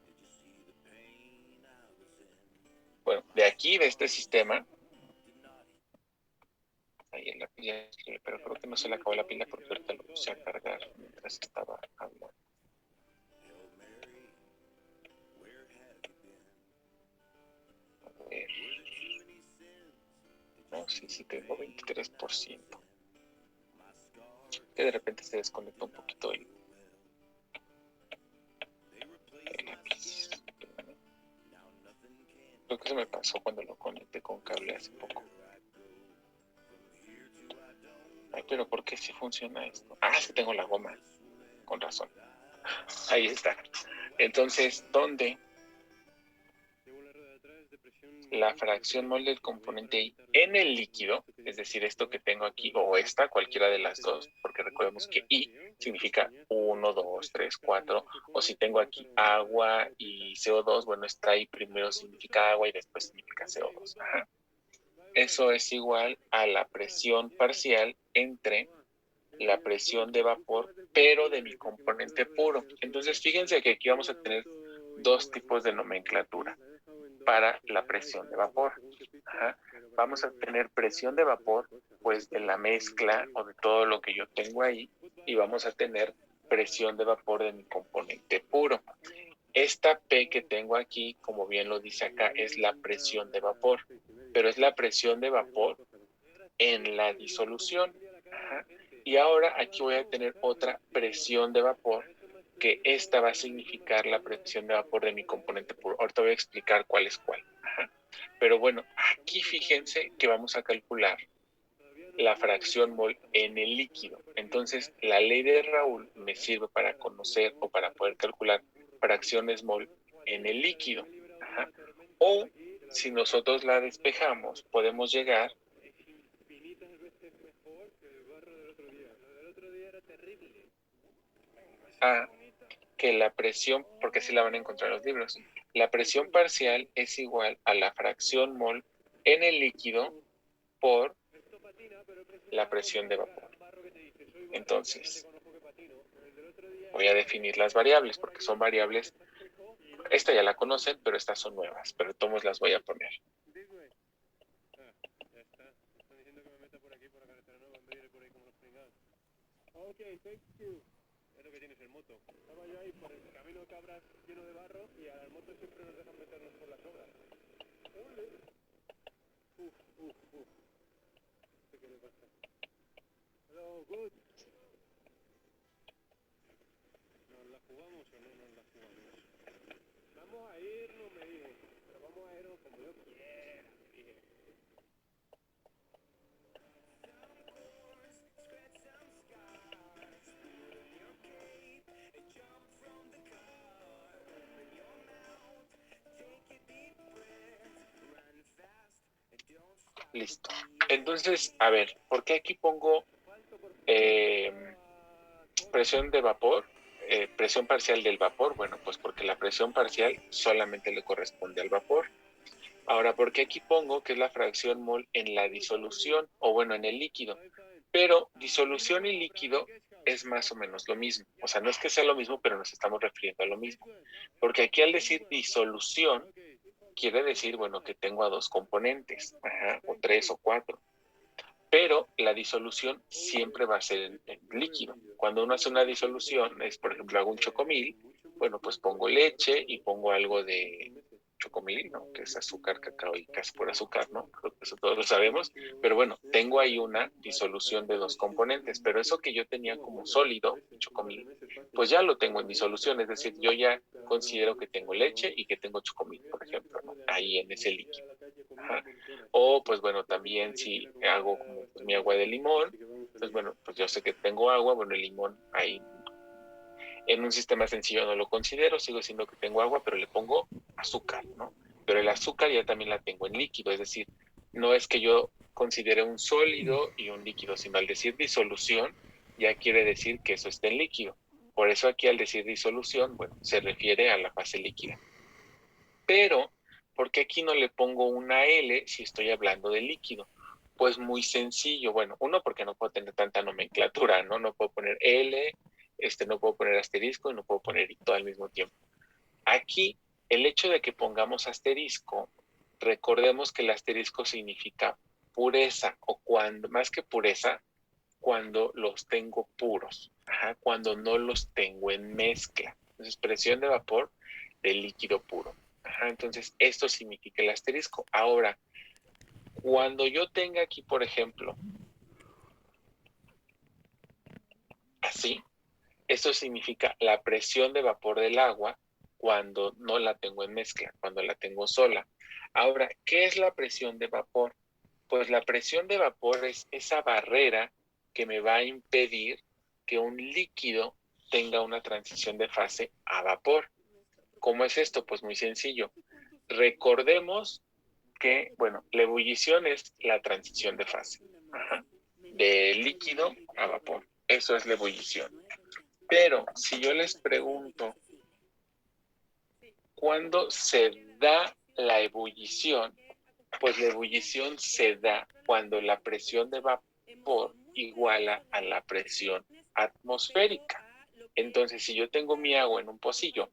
Bueno, de aquí, de este sistema, ahí en la pila, pero creo que no se le acabó la pila porque ahorita lo puse a cargar mientras estaba hablando. A ver. No, sí, tengo 23%. Que de repente se desconecta un poquito el lápiz. Creo que se me pasó cuando lo conecté con cable hace poco. Ay, pero ¿por qué sí funciona esto? Ah, es que tengo la goma. Con razón. Ahí está. Entonces, ¿dónde la fracción mol del componente I en el líquido, es decir, esto que tengo aquí, o esta, cualquiera de las dos, porque recordemos que I significa 1, 2, 3, 4, o si tengo aquí agua y CO2, bueno, esta I primero significa agua y después significa CO2. Ajá. Eso es igual a la presión parcial entre la presión de vapor, pero de mi componente puro. Entonces, fíjense que aquí vamos a tener dos tipos de nomenclatura para la presión de vapor. Ajá. Vamos a tener presión de vapor, pues de la mezcla o de todo lo que yo tengo ahí, y vamos a tener presión de vapor de mi componente puro. Esta P que tengo aquí, como bien lo dice acá, es la presión de vapor, pero es la presión de vapor en la disolución. Ajá. Y ahora aquí voy a tener otra presión de vapor, que esta va a significar la presión de vapor de mi componente puro. Ahorita voy a explicar cuál es cuál. Ajá. Pero bueno, aquí fíjense que vamos a calcular la fracción mol en el líquido. Entonces, la ley de Raúl me sirve para conocer o para poder calcular fracciones mol en el líquido. Ajá. O si nosotros la despejamos, podemos llegar a que la presión, porque así la van a encontrar en los libros, la presión parcial es igual a la fracción mol en el líquido por la presión de vapor. Entonces, voy a definir las variables, porque son variables, esta ya la conocen, pero estas son nuevas, pero todos las voy a poner. Es lo que tienes el moto. Estaba yo ahí por el camino de cabras lleno de barro y a las motos siempre nos dejan meternos por las obras. ¿Qué le pasa? Hello, good. ¿Nos la jugamos o no nos la jugamos? Vamos a irnos, me dije. Pero vamos a irnos como yo quiera, me dije. Listo. Entonces, a ver, ¿por qué aquí pongo presión de vapor, presión parcial del vapor, bueno, pues porque la presión parcial solamente le corresponde al vapor. Ahora, ¿por qué aquí pongo que es la fracción mol en la disolución, o bueno, en el líquido? Pero disolución y líquido es más o menos lo mismo. O sea, no es que sea lo mismo, pero nos estamos refiriendo a lo mismo. Porque aquí al decir disolución, quiere decir, bueno, que tengo a dos componentes, o tres o cuatro. Pero la disolución siempre va a ser en líquido. Cuando uno hace una disolución, es por ejemplo, hago un chocomil, bueno, pues pongo leche y pongo algo de chocomil, ¿no? Que es azúcar, cacao y casi por azúcar, ¿no? Creo que eso todos lo sabemos. Pero bueno, tengo ahí una disolución de dos componentes, pero eso que yo tenía como sólido, chocomil, pues ya lo tengo en disolución, es decir, yo ya considero que tengo leche y que tengo chocomil, por ejemplo, ¿no? Ahí en ese líquido. Ajá. O pues bueno, también si hago como pues, mi agua de limón, pues bueno, pues yo sé que tengo agua, bueno, el limón ahí en un sistema sencillo no lo considero, sigo siendo que tengo agua, pero le pongo azúcar, ¿no? Pero el azúcar ya también la tengo en líquido, es decir, no es que yo considere un sólido y un líquido, sino al decir disolución, ya quiere decir que eso está en líquido. Por eso aquí al decir disolución, bueno, se refiere a la fase líquida. Pero, ¿por qué aquí no le pongo una L si estoy hablando de líquido? Pues muy sencillo. Bueno, uno, porque no puedo tener tanta nomenclatura, ¿no? No puedo poner L, no puedo poner asterisco y no puedo poner todo al mismo tiempo. Aquí, el hecho de que pongamos asterisco, recordemos que el asterisco significa pureza, o cuando, más que pureza, cuando los tengo puros, cuando no los tengo en mezcla. Entonces, presión de vapor de líquido puro. Entonces, esto significa el asterisco. Ahora, cuando yo tenga aquí, por ejemplo, así, esto significa la presión de vapor del agua cuando no la tengo en mezcla, cuando la tengo sola. Ahora, ¿qué es la presión de vapor? Pues la presión de vapor es esa barrera que me va a impedir que un líquido tenga una transición de fase a vapor. ¿Cómo es esto? Pues muy sencillo. Recordemos que, bueno, la ebullición es la transición de fase, de líquido a vapor. Eso es la ebullición. Pero si yo les pregunto, ¿cuándo se da la ebullición? Pues la ebullición se da cuando la presión de vapor iguala a la presión atmosférica. Entonces, si yo tengo mi agua en un pocillo,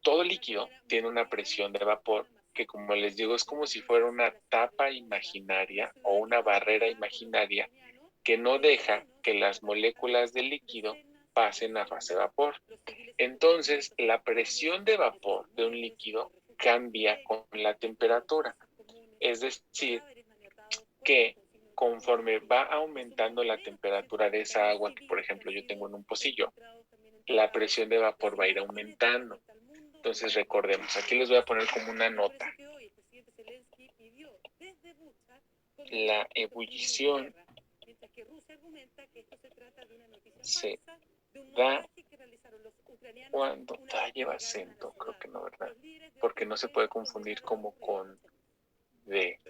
todo líquido tiene una presión de vapor que, como les digo, es como si fuera una tapa imaginaria o una barrera imaginaria que no deja que las moléculas del líquido pasen a fase vapor. Entonces, la presión de vapor de un líquido cambia con la temperatura. Es decir, que conforme va aumentando la temperatura de esa agua que, por ejemplo, yo tengo en un pocillo, la presión de vapor va a ir aumentando. Entonces, recordemos, aquí les voy a poner como una nota. La ebullición se da cuando lleva acento, creo que no, ¿verdad? Porque no se puede confundir como con de.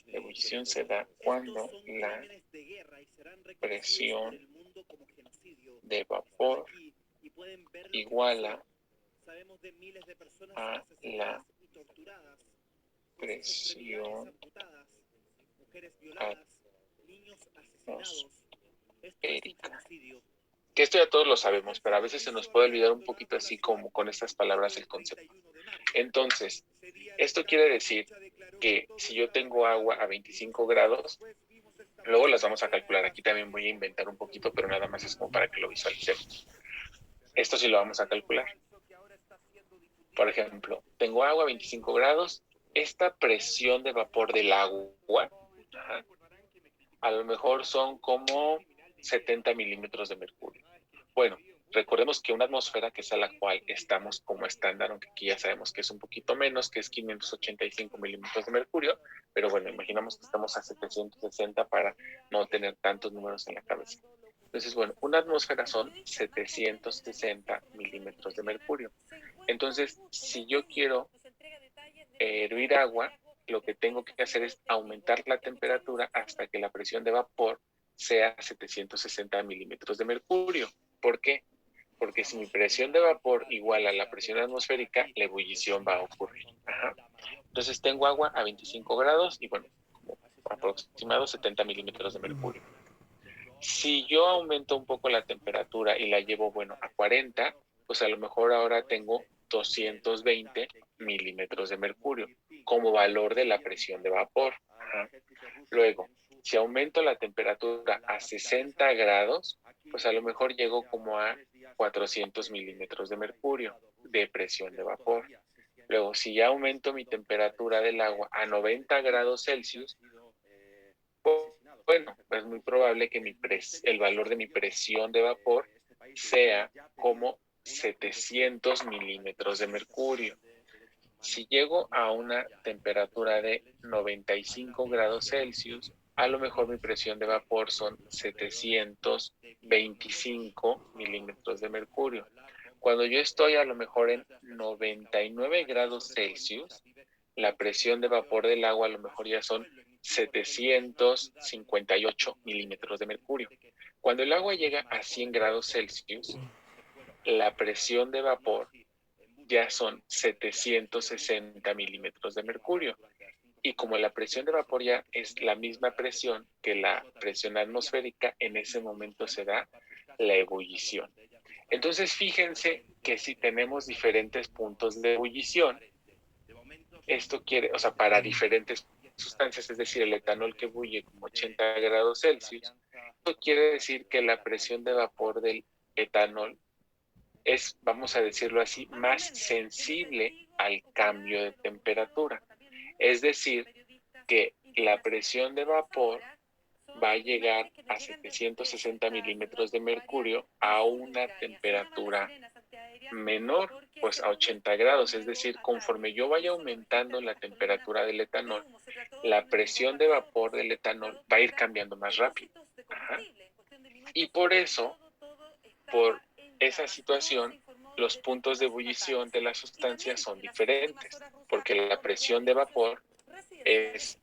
La ebullición se da cuando la presión de vapor iguala a la presión atmosférica. Que esto ya todos lo sabemos, pero a veces se nos puede olvidar un poquito así como con estas palabras el concepto. Entonces, esto quiere decir que si yo tengo agua a 25 grados, luego las vamos a calcular. Aquí también voy a inventar un poquito, pero nada más es como para que lo visualicemos. Esto sí lo vamos a calcular. Por ejemplo, tengo agua a 25 grados. Esta presión de vapor del agua, a lo mejor son como 70 milímetros de mercurio. Bueno, recordemos que una atmósfera, que es a la cual estamos como estándar, aunque aquí ya sabemos que es un poquito menos, que es 585 milímetros de mercurio, pero bueno, imaginamos que estamos a 760 para no tener tantos números en la cabeza. Entonces, bueno, una atmósfera son 760 milímetros de mercurio. Entonces, si yo quiero hervir agua, lo que tengo que hacer es aumentar la temperatura hasta que la presión de vapor sea 760 milímetros de mercurio. ¿Por qué? Porque si mi presión de vapor igual a la presión atmosférica, la ebullición va a ocurrir. Ajá. Entonces tengo agua a 25 grados y bueno, aproximado 70 milímetros de mercurio. Si yo aumento un poco la temperatura y la llevo, bueno, a 40, pues a lo mejor ahora tengo 220 milímetros de mercurio como valor de la presión de vapor. Ajá. Luego, si aumento la temperatura a 60 grados, pues a lo mejor llego como a 400 milímetros de mercurio de presión de vapor. Luego, si ya aumento mi temperatura del agua a 90 grados Celsius, bueno, es muy probable que el valor de mi presión de vapor sea como 700 milímetros de mercurio. Si llego a una temperatura de 95 grados Celsius, a lo mejor mi presión de vapor son 725 milímetros de mercurio. Cuando yo estoy a lo mejor en 99 grados Celsius, la presión de vapor del agua a lo mejor ya son 758 milímetros de mercurio. Cuando el agua llega a 100 grados Celsius, la presión de vapor ya son 760 milímetros de mercurio. Y como la presión de vapor ya es la misma presión que la presión atmosférica, en ese momento se da la ebullición. Entonces, fíjense que si tenemos diferentes puntos de ebullición, esto quiere, o sea, para diferentes sustancias, es decir, el etanol que bulle como 80 grados Celsius, esto quiere decir que la presión de vapor del etanol es, vamos a decirlo así, más sensible al cambio de temperatura. Es decir, que la presión de vapor va a llegar a 760 milímetros de mercurio a una temperatura menor, pues a 80 grados. Es decir, conforme yo vaya aumentando la temperatura del etanol, la presión de vapor del etanol va a ir cambiando más rápido. Ajá. Y por eso, por esa situación, los puntos de ebullición de la sustancia son diferentes, porque la presión de vapor es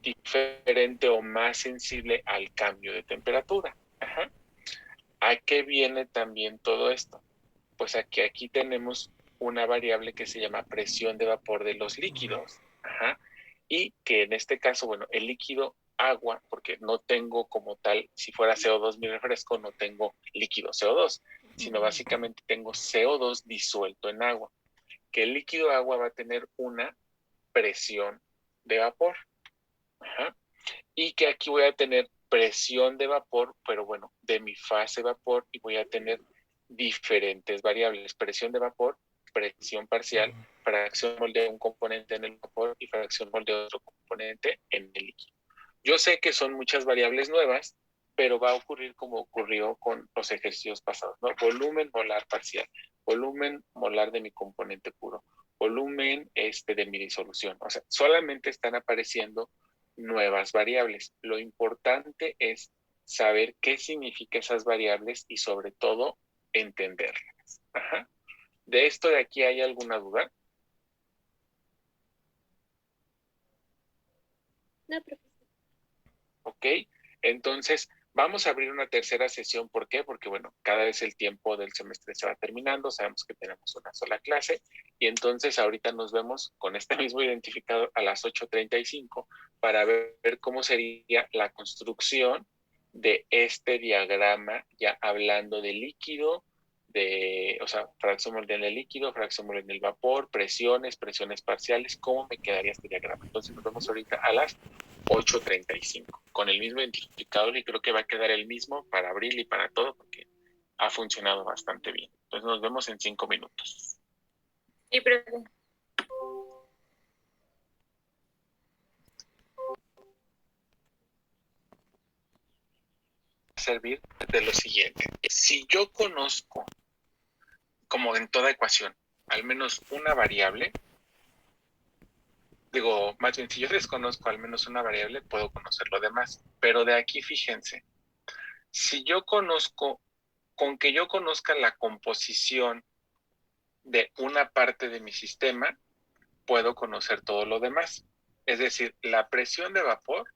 diferente o más sensible al cambio de temperatura. Ajá. ¿A qué viene también todo esto? Pues aquí tenemos una variable que se llama presión de vapor de los líquidos. Ajá. Y que en este caso, bueno, el líquido agua, porque no tengo como tal, si fuera CO2 mi refresco, no tengo líquido CO2, sino básicamente tengo CO2 disuelto en agua. Que el líquido agua va a tener una presión de vapor. Ajá. Y que aquí voy a tener presión de vapor, pero bueno, de mi fase vapor, y voy a tener diferentes variables: presión de vapor, presión parcial, fracción mol de un componente en el vapor y fracción mol de otro componente en el líquido. Yo sé que son muchas variables nuevas, pero va a ocurrir como ocurrió con los ejercicios pasados, ¿no? Volumen molar parcial, volumen molar de mi componente puro, volumen de mi disolución. O sea, solamente están apareciendo nuevas variables. Lo importante es saber qué significan esas variables y sobre todo entenderlas. Ajá. ¿De esto de aquí hay alguna duda? No, profesor. Ok, entonces vamos a abrir una tercera sesión. ¿Por qué? Porque bueno, cada vez el tiempo del semestre se va terminando, sabemos que tenemos una sola clase y entonces ahorita nos vemos con este mismo identificador a las 8:35 para ver cómo sería la construcción de este diagrama, ya hablando de líquido, o sea, fracción mol en el líquido, fracción mol en el vapor, presiones, presiones parciales, cómo me quedaría este diagrama. Entonces nos vemos ahorita a las 8:35 con el mismo identificador y creo que va a quedar el mismo para abril y para todo porque ha funcionado bastante bien. Entonces nos vemos en 5 minutos. Sí, profe. Servir de lo siguiente: si yo conozco, como en toda ecuación, al menos una variable, digo, más bien, si yo desconozco al menos una variable, puedo conocer lo demás. Pero de aquí, fíjense, si yo conozco, con que yo conozca la composición de una parte de mi sistema, puedo conocer todo lo demás. Es decir, la presión de vapor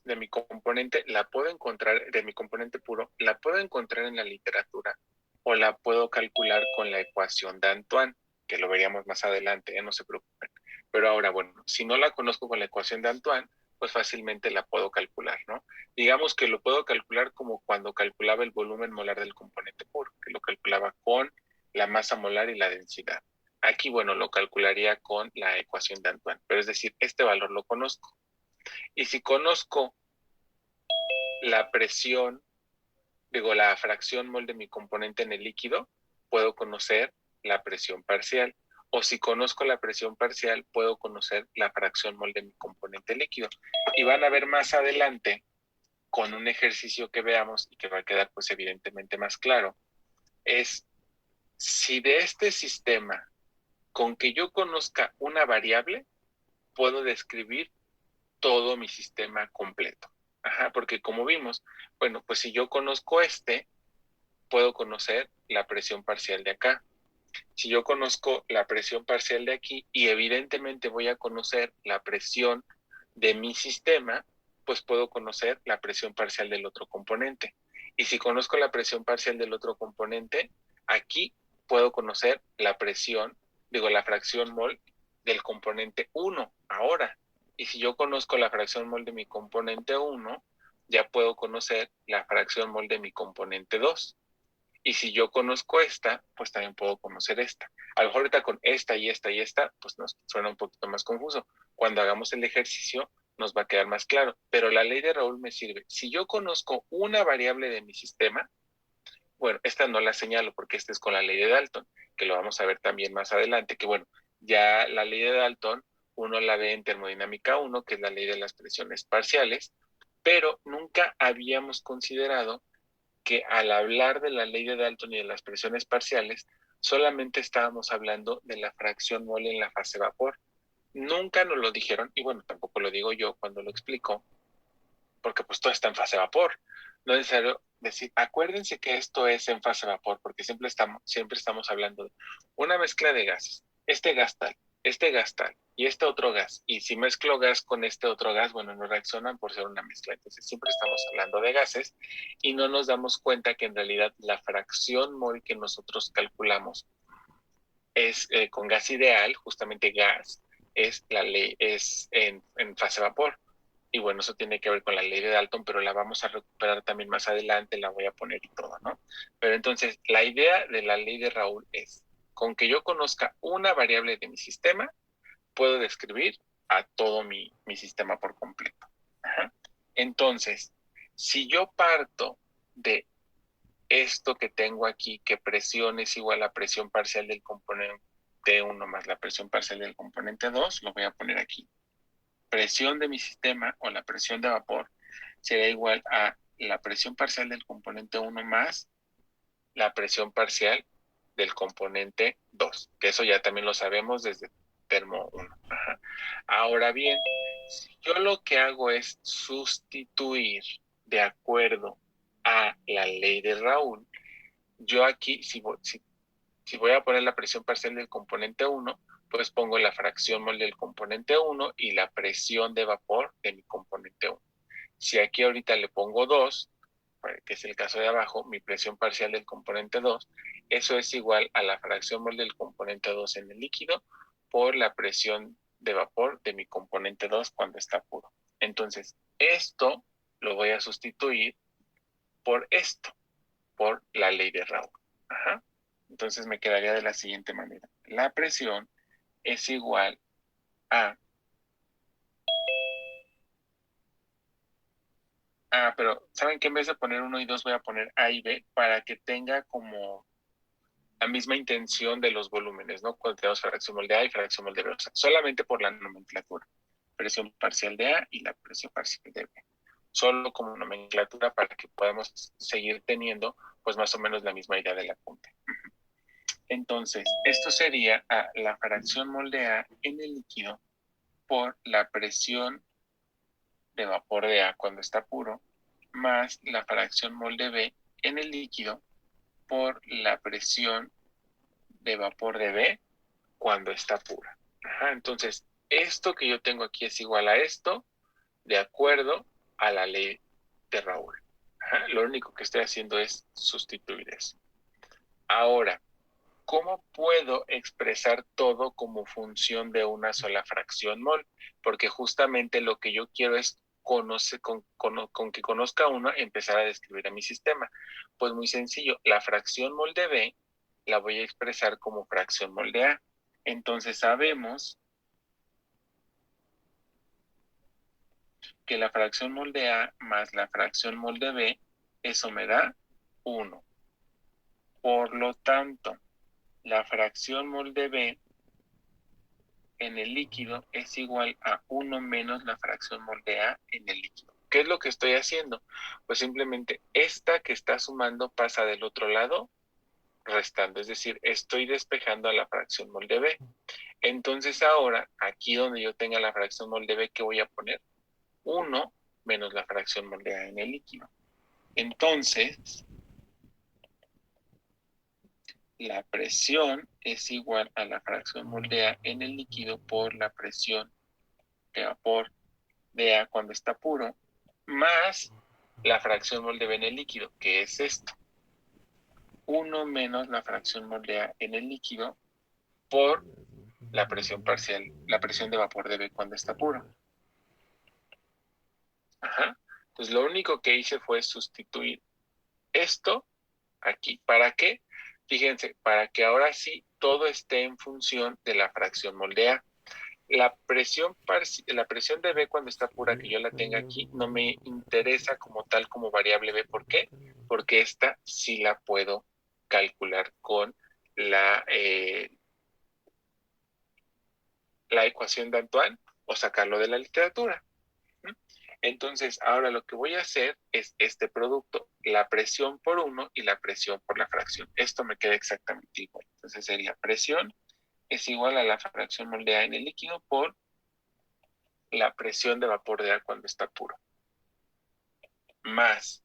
de mi componente la puedo encontrar, de mi componente puro, la puedo encontrar en la literatura o la puedo calcular con la ecuación de Antoine, que lo veríamos más adelante, no se preocupen. Pero ahora, bueno, si no la conozco con la ecuación de Antoine, pues fácilmente la puedo calcular, ¿no? Digamos que lo puedo calcular como cuando calculaba el volumen molar del componente puro, que lo calculaba con la masa molar y la densidad. Aquí, bueno, lo calcularía con la ecuación de Antoine, pero es decir, este valor lo conozco. Y si conozco la presión, digo, la fracción mol de mi componente en el líquido, puedo conocer la presión parcial. O si conozco la presión parcial, puedo conocer la fracción mol de mi componente líquido. Y van a ver más adelante, con un ejercicio que veamos y que va a quedar pues evidentemente más claro, es si de este sistema, con que yo conozca una variable, puedo describir todo mi sistema completo. Ajá, porque como vimos, bueno, pues si yo conozco puedo conocer la presión parcial de acá. Si yo conozco la presión parcial de aquí y evidentemente voy a conocer la presión de mi sistema, pues puedo conocer la presión parcial del otro componente. Y si conozco la presión parcial del otro componente, aquí puedo conocer la presión, digo, la fracción mol del componente 1 ahora. Y si yo conozco la fracción mol de mi componente 1, ya puedo conocer la fracción mol de mi componente 2. Y si yo conozco esta, pues también puedo conocer esta. A lo mejor ahorita con esta y esta y esta, pues nos suena un poquito más confuso. Cuando hagamos el ejercicio, nos va a quedar más claro. Pero la ley de Raoul me sirve. Si yo conozco una variable de mi sistema, bueno, esta no la señalo porque esta es con la ley de Dalton, que lo vamos a ver también más adelante, que bueno, ya la ley de Dalton, uno la ve en termodinámica 1, que es la ley de las presiones parciales, pero nunca habíamos considerado que al hablar de la ley de Dalton y de las presiones parciales, solamente estábamos hablando de la fracción mol en la fase vapor. Nunca nos lo dijeron, y bueno, tampoco lo digo yo cuando lo explico, porque pues todo está en fase vapor. No es necesario decir, acuérdense que esto es en fase vapor, porque siempre estamos hablando de una mezcla de gases, este gas tal, y este otro gas. Y si mezclo gas con este otro gas, bueno, no reaccionan por ser una mezcla. Entonces siempre estamos hablando de gases y no nos damos cuenta que en realidad la fracción mol que nosotros calculamos es con gas ideal, justamente gas, es la ley, es en fase vapor. Y bueno, eso tiene que ver con la ley de Dalton, pero la vamos a recuperar también más adelante, la voy a poner y todo, ¿no? Pero entonces, la idea de la ley de Raoul es, con que yo conozca una variable de mi sistema, puedo describir a todo mi sistema por completo. Ajá. Entonces, si yo parto de esto que tengo aquí, que presión es igual a presión parcial del componente 1 más la presión parcial del componente 2, lo voy a poner aquí. Presión de mi sistema o la presión de vapor será igual a la presión parcial del componente 1 más la presión parcial del componente 2, que eso ya también lo sabemos desde termo 1. Ajá. Ahora bien, si yo lo que hago es sustituir de acuerdo a la ley de Raoul, yo aquí, si voy a poner la presión parcial del componente 1, pues pongo la fracción mol del componente 1 y la presión de vapor de mi componente 1. Si aquí ahorita le pongo 2, que es el caso de abajo, mi presión parcial del componente 2, eso es igual a la fracción mol del componente 2 en el líquido por la presión de vapor de mi componente 2 cuando está puro. Entonces, esto lo voy a sustituir por esto, por la ley de Raoult. Ajá. Entonces me quedaría de la siguiente manera. La presión es igual a... pero ¿saben qué? En vez de poner 1 y 2 voy a poner A y B para que tenga como la misma intención de los volúmenes, ¿no? Cuando tenemos fracción mol de A y fracción mol de B. O sea, solamente por la nomenclatura. Presión parcial de A y la presión parcial de B. Solo como nomenclatura para que podamos seguir teniendo pues más o menos la misma idea del apunte. Entonces, esto sería la fracción mol de A en el líquido por la presión de vapor de A cuando está puro, más la fracción mol de B en el líquido por la presión de vapor de B cuando está pura. Ajá, entonces, esto que yo tengo aquí es igual a esto, de acuerdo a la ley de Raúl. Ajá, lo único que estoy haciendo es sustituir eso. Ahora, ¿cómo puedo expresar todo como función de una sola fracción mol? Porque justamente lo que yo quiero es con que conozca uno, empezar a describir a mi sistema. Pues muy sencillo, la fracción mol de B la voy a expresar como fracción mol de A. Entonces sabemos que la fracción mol de A más la fracción mol de B, eso me da 1. Por lo tanto, la fracción mol de B en el líquido es igual a 1 menos la fracción mol de A en el líquido. ¿Qué es lo que estoy haciendo? Pues simplemente esta que está sumando pasa del otro lado restando, es decir, estoy despejando a la fracción mol de B. Entonces ahora, aquí donde yo tenga la fracción mol de B, ¿qué voy a poner? 1 menos la fracción mol de A en el líquido. Entonces, la presión es igual a la fracción mol de A en el líquido por la presión de vapor de A cuando está puro, más la fracción mol de B en el líquido, que es esto. 1 menos la fracción mol de A en el líquido por la presión parcial, la presión de vapor de B cuando está puro. Ajá. Entonces lo único que hice fue sustituir esto aquí. ¿Para qué? Fíjense, para que ahora sí todo esté en función de la fracción mol de A. La presión de B cuando está pura, que yo la tenga aquí, no me interesa como tal como variable B. ¿Por qué? Porque esta sí la puedo calcular con la ecuación de Antoine o sacarlo de la literatura. Entonces, ahora lo que voy a hacer es este producto, la presión por 1 y la presión por la fracción. Esto me queda exactamente igual. Entonces sería presión es igual a la fracción mol de A en el líquido por la presión de vapor de A cuando está puro. Más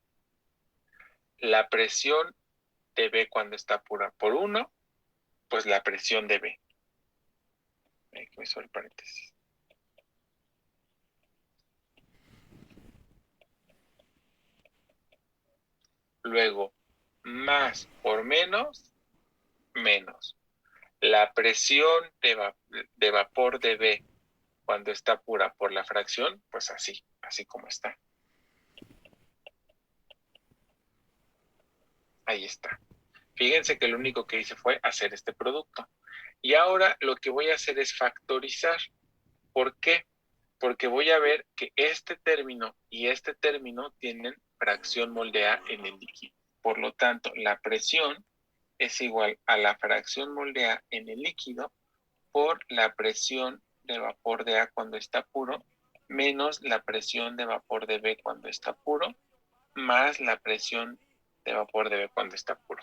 la presión de B cuando está pura por 1, pues la presión de B. Aquí me hizo el paréntesis. Luego, más por menos, menos. La presión de vapor de B cuando está pura por la fracción, pues así como está. Ahí está. Fíjense que lo único que hice fue hacer este producto. Y ahora lo que voy a hacer es factorizar. ¿Por qué? Porque voy a ver que este término y este término tienen fracción mol de A en el líquido. Por lo tanto, la presión es igual a la fracción mol de A en el líquido por la presión de vapor de A cuando está puro, menos la presión de vapor de B cuando está puro, más la presión de vapor de B cuando está puro.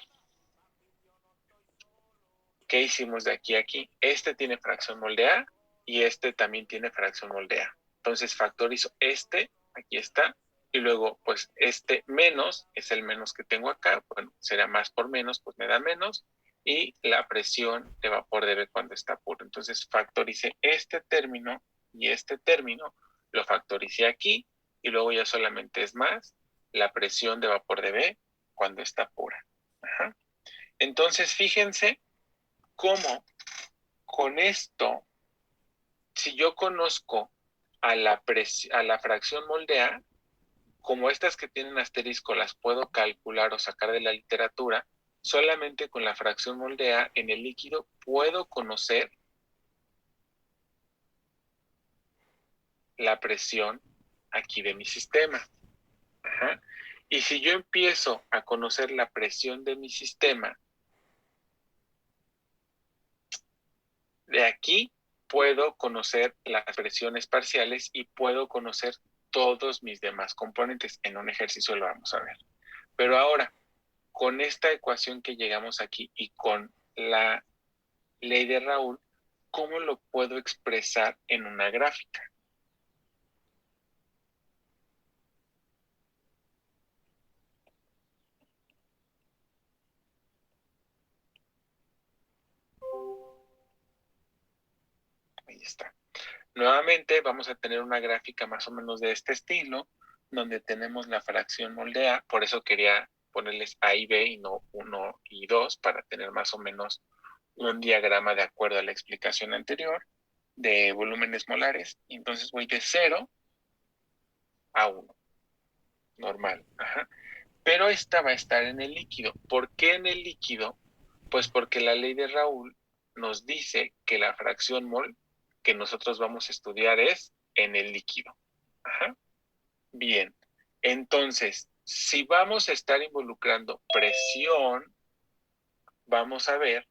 ¿Qué hicimos de aquí a aquí? Este tiene fracción mol de A y este también tiene fracción mol de A. Entonces factorizo este, aquí está, y luego pues este menos es el menos que tengo acá, bueno, será más por menos, pues me da menos, y la presión de vapor de B cuando está puro. Entonces factoricé este término y este término, lo factoricé aquí, y luego ya solamente es más la presión de vapor de B cuando está pura. Ajá. Entonces fíjense cómo con esto, si yo conozco a la fracción mol de A, como estas que tienen asterisco las puedo calcular o sacar de la literatura, solamente con la fracción mol de A en el líquido puedo conocer la presión aquí de mi sistema. Ajá. Y si yo empiezo a conocer la presión de mi sistema, de aquí puedo conocer las presiones parciales y puedo conocer todos mis demás componentes. En un ejercicio lo vamos a ver. Pero ahora, con esta ecuación que llegamos aquí y con la ley de Raúl, ¿cómo lo puedo expresar en una gráfica? Ahí está. Nuevamente vamos a tener una gráfica más o menos de este estilo, donde tenemos la fracción molde A, por eso quería ponerles A y B y no 1 y 2 para tener más o menos un diagrama de acuerdo a la explicación anterior de volúmenes molares. Entonces voy de 0 a 1, normal. Ajá. Pero esta va a estar en el líquido. ¿Por qué en el líquido? Pues porque la ley de Raoult nos dice que la fracción mol que nosotros vamos a estudiar es en el líquido. Ajá. Bien, entonces, si vamos a estar involucrando presión, vamos a ver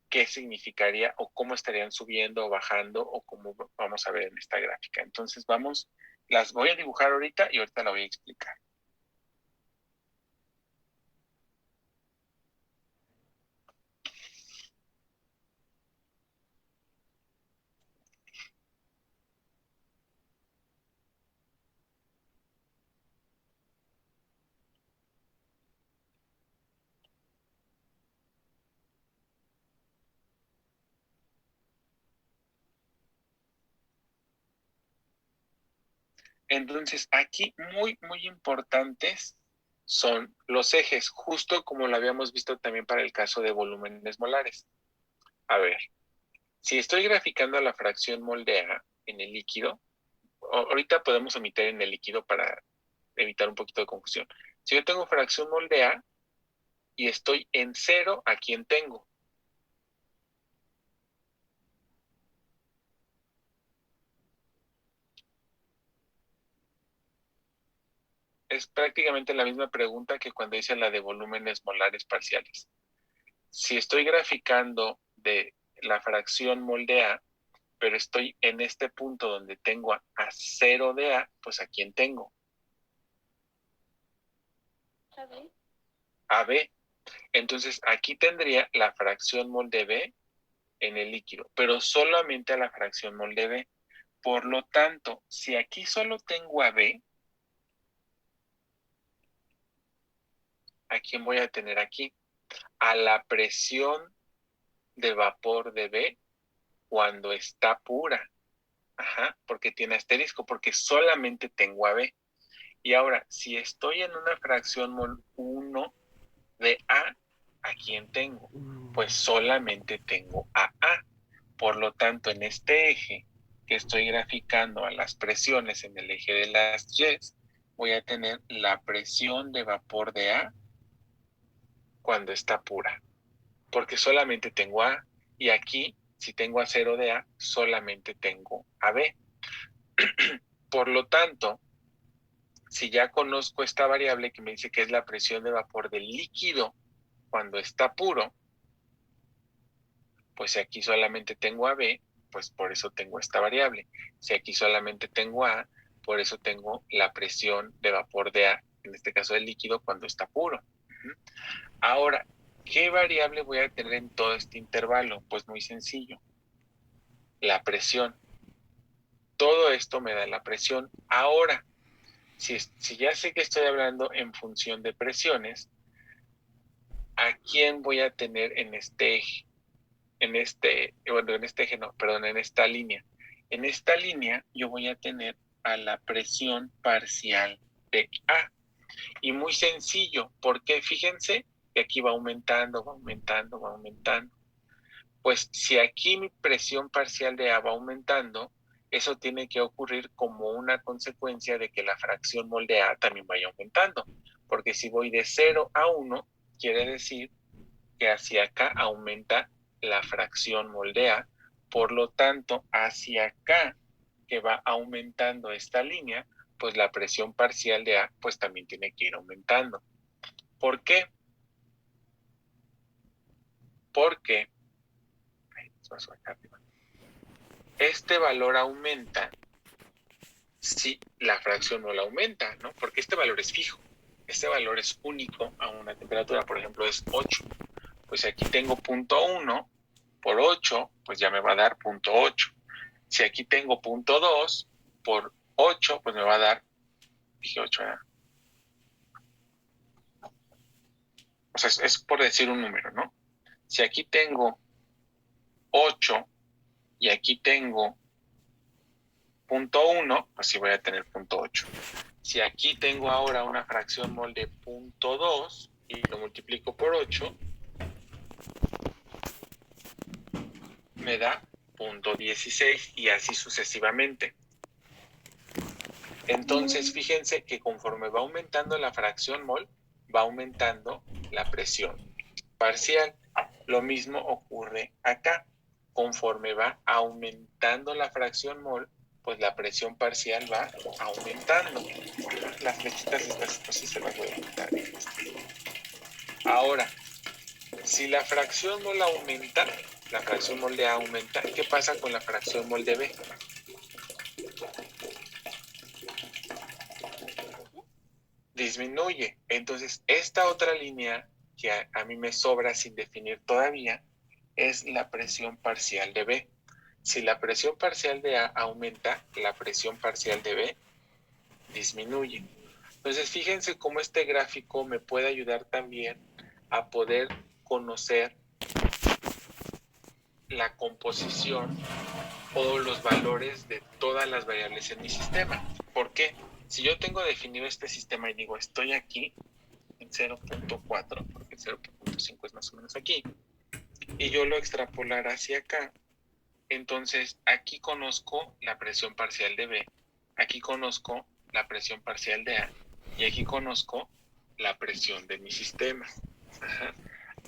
qué significaría o cómo estarían subiendo o bajando o cómo vamos a ver en esta gráfica. Entonces las voy a dibujar ahorita y ahorita la voy a explicar. Entonces, aquí muy importantes son los ejes, justo como lo habíamos visto también para el caso de volúmenes molares. A ver, si estoy graficando la fracción molde A en el líquido, ahorita podemos omitir en el líquido para evitar un poquito de confusión. Si yo tengo fracción molde A y estoy en 0, ¿a quién tengo? Es prácticamente la misma pregunta que cuando hice la de volúmenes molares parciales. Si estoy graficando de la fracción molde A, pero estoy en este punto donde tengo a 0 de A, pues ¿a quién tengo? A ver, A B. Entonces aquí tendría la fracción molde B en el líquido, pero solamente a la fracción molde B. Por lo tanto, si aquí solo tengo a B, ¿a quién voy a tener aquí? A la presión de vapor de B cuando está pura. Ajá, porque tiene asterisco, porque solamente tengo a B. Y ahora, si estoy en una fracción mol 1 de ¿a quién tengo? Pues solamente tengo a A. Por lo tanto, en este eje que estoy graficando a las presiones en el eje de las Ys, voy a tener la presión de vapor de A cuando está pura, porque solamente tengo A, y aquí, si tengo a 0 de A, solamente tengo a B. Por lo tanto, si ya conozco esta variable que me dice que es la presión de vapor del líquido cuando está puro, pues si aquí solamente tengo a B, pues por eso tengo esta variable. Si aquí solamente tengo A, por eso tengo la presión de vapor de A, en este caso del líquido, cuando está puro. Ahora, ¿qué variable voy a tener en todo este intervalo? Pues muy sencillo, la presión. Todo esto me da la presión. Ahora, si ya sé que estoy hablando en función de presiones, ¿a quién voy a tener en este eje? En este eje no, perdón, en esta línea. En esta línea yo voy a tener a la presión parcial de A. Y muy sencillo, porque fíjense que aquí va aumentando, va aumentando, va aumentando. Pues si aquí mi presión parcial de A va aumentando, eso tiene que ocurrir como una consecuencia de que la fracción mol de A también vaya aumentando. Porque si voy de 0 a 1, quiere decir que hacia acá aumenta la fracción mol de A. Por lo tanto, hacia acá, que va aumentando esta línea, pues la presión parcial de A pues también tiene que ir aumentando. ¿Por qué? Porque este valor aumenta si la fracción no la aumenta, ¿no? Porque este valor es fijo. Este valor es único a una temperatura, por ejemplo, es 8. Pues aquí tengo 0.1 por 8, pues ya me va a dar 0.8. Si aquí tengo 0.2 por 8, pues me va a dar, dije 8, ¿eh? O sea, es por decir un número, ¿no? Si aquí tengo 8 y aquí tengo 0.1, pues sí voy a tener 0.8. Si aquí tengo ahora una fracción mol de 0.2 y lo multiplico por 8, me da 0.16 y así sucesivamente. Entonces, fíjense que conforme va aumentando la fracción mol, va aumentando la presión parcial. Lo mismo ocurre acá. Conforme va aumentando la fracción mol, pues la presión parcial va aumentando. Las flechitas estas, pues sí se las voy a quitar. Ahora, si la fracción mol aumenta, la fracción mol de A aumenta, ¿qué pasa con la fracción mol de B? Disminuye. Entonces, esta otra línea que a mí me sobra sin definir todavía es la presión parcial de B. Si la presión parcial de A aumenta, la presión parcial de B disminuye. Entonces, fíjense cómo este gráfico me puede ayudar también a poder conocer la composición o los valores de todas las variables en mi sistema. ¿Por qué? Si yo tengo definido este sistema y digo, estoy aquí en 0.4, porque 0.5 es más o menos aquí, y yo lo extrapolara hacia acá, entonces aquí conozco la presión parcial de B, aquí conozco la presión parcial de A, y aquí conozco la presión de mi sistema. Ajá.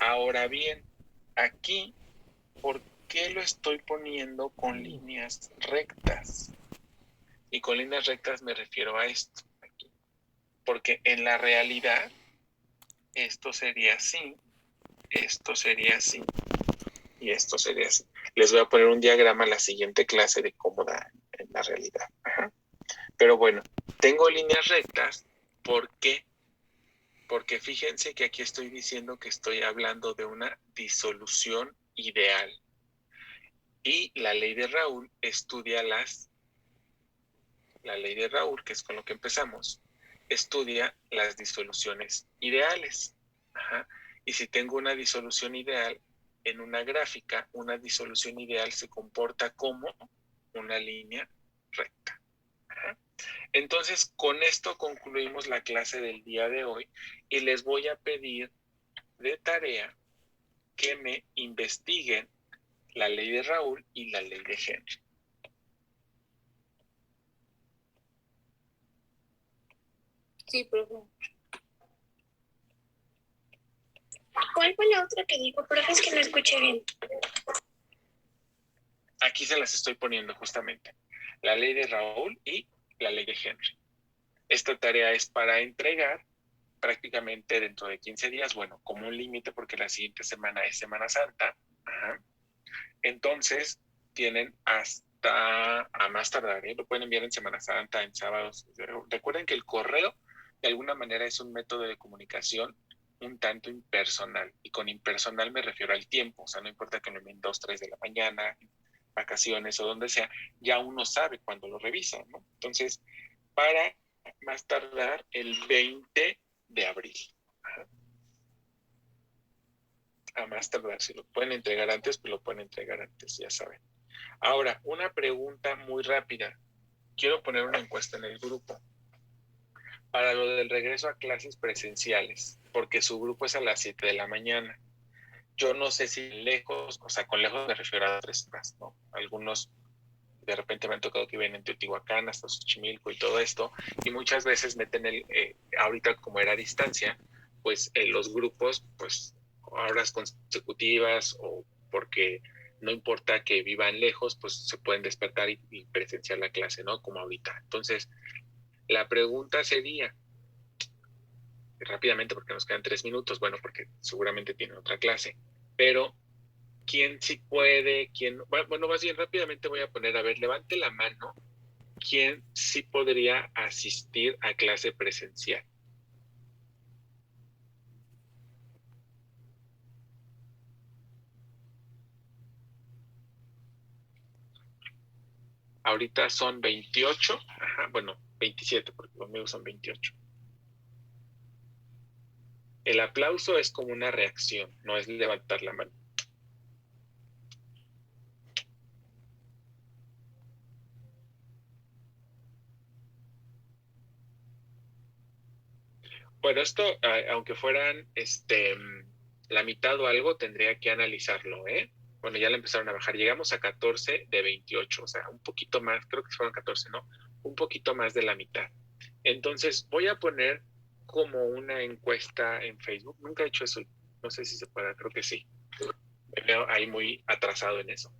Ahora bien, aquí, ¿por qué lo estoy poniendo con líneas rectas? Y con líneas rectas me refiero a esto, aquí. Porque en la realidad, esto sería así, esto sería así, y esto sería así. Les voy a poner un diagrama en la siguiente clase de cómo da en la realidad. Ajá. Pero bueno, tengo líneas rectas, ¿por qué? Porque fíjense que aquí estoy diciendo que estoy hablando de una disolución ideal. Y la ley de Raoult estudia la ley de Raoult, que es con lo que empezamos, estudia las disoluciones ideales. Ajá. Y si tengo una disolución ideal en una gráfica, una disolución ideal se comporta como una línea recta. Ajá. Entonces, con esto concluimos la clase del día de hoy y les voy a pedir de tarea que me investiguen la ley de Raoult y la ley de Henry. Sí, profe. ¿Cuál fue la otra que dijo, profe? Es que no escuché bien. Aquí se las estoy poniendo justamente. La ley de Raoult y la ley de Henry. Esta tarea es para entregar prácticamente dentro de 15 días, bueno, como un límite porque la siguiente semana es Semana Santa. Ajá. Entonces, tienen hasta a más tardar, ¿eh? Lo pueden enviar en Semana Santa, en sábados. Recuerden que el correo de alguna manera es un método de comunicación un tanto impersonal. Y con impersonal me refiero al tiempo. O sea, no importa que me envíen 2, 3 de la mañana, vacaciones o donde sea, ya uno sabe cuando lo revisa, ¿no? Entonces, para más tardar el 20 de abril. A más tardar, si lo pueden entregar antes, pues lo pueden entregar antes, ya saben. Ahora, una pregunta muy rápida. Quiero poner una encuesta en el grupo para lo del regreso a clases presenciales, porque su grupo es a las 7 de la mañana. Yo no sé si lejos, o sea, con lejos me refiero a 3 horas, ¿no? Algunos de repente me han tocado que vienen en Teotihuacán hasta Xochimilco y todo esto, y muchas veces meten ahorita como era a distancia, pues los grupos, pues horas consecutivas o porque no importa que vivan lejos, pues se pueden despertar y presenciar la clase, ¿no? Como ahorita. Entonces, la pregunta sería, rápidamente porque nos quedan 3 minutos, bueno, porque seguramente tienen otra clase, pero ¿quién sí puede? ¿Quién? Bueno, más bien rápidamente voy a poner, a ver, levante la mano, ¿quién sí podría asistir a clase presencial? Ahorita son 28, ajá, bueno, 27, porque los míos son 28. El aplauso es como una reacción, no es levantar la mano. Bueno, esto, aunque fueran la mitad o algo, tendría que analizarlo, ¿eh? Bueno, ya le empezaron a bajar. Llegamos a 14 de 28, o sea, un poquito más, creo que fueron 14, ¿no? Un poquito más de la mitad. Entonces, voy a poner como una encuesta en Facebook. Nunca he hecho eso, no sé si se pueda, creo que sí. Me veo ahí muy atrasado en eso.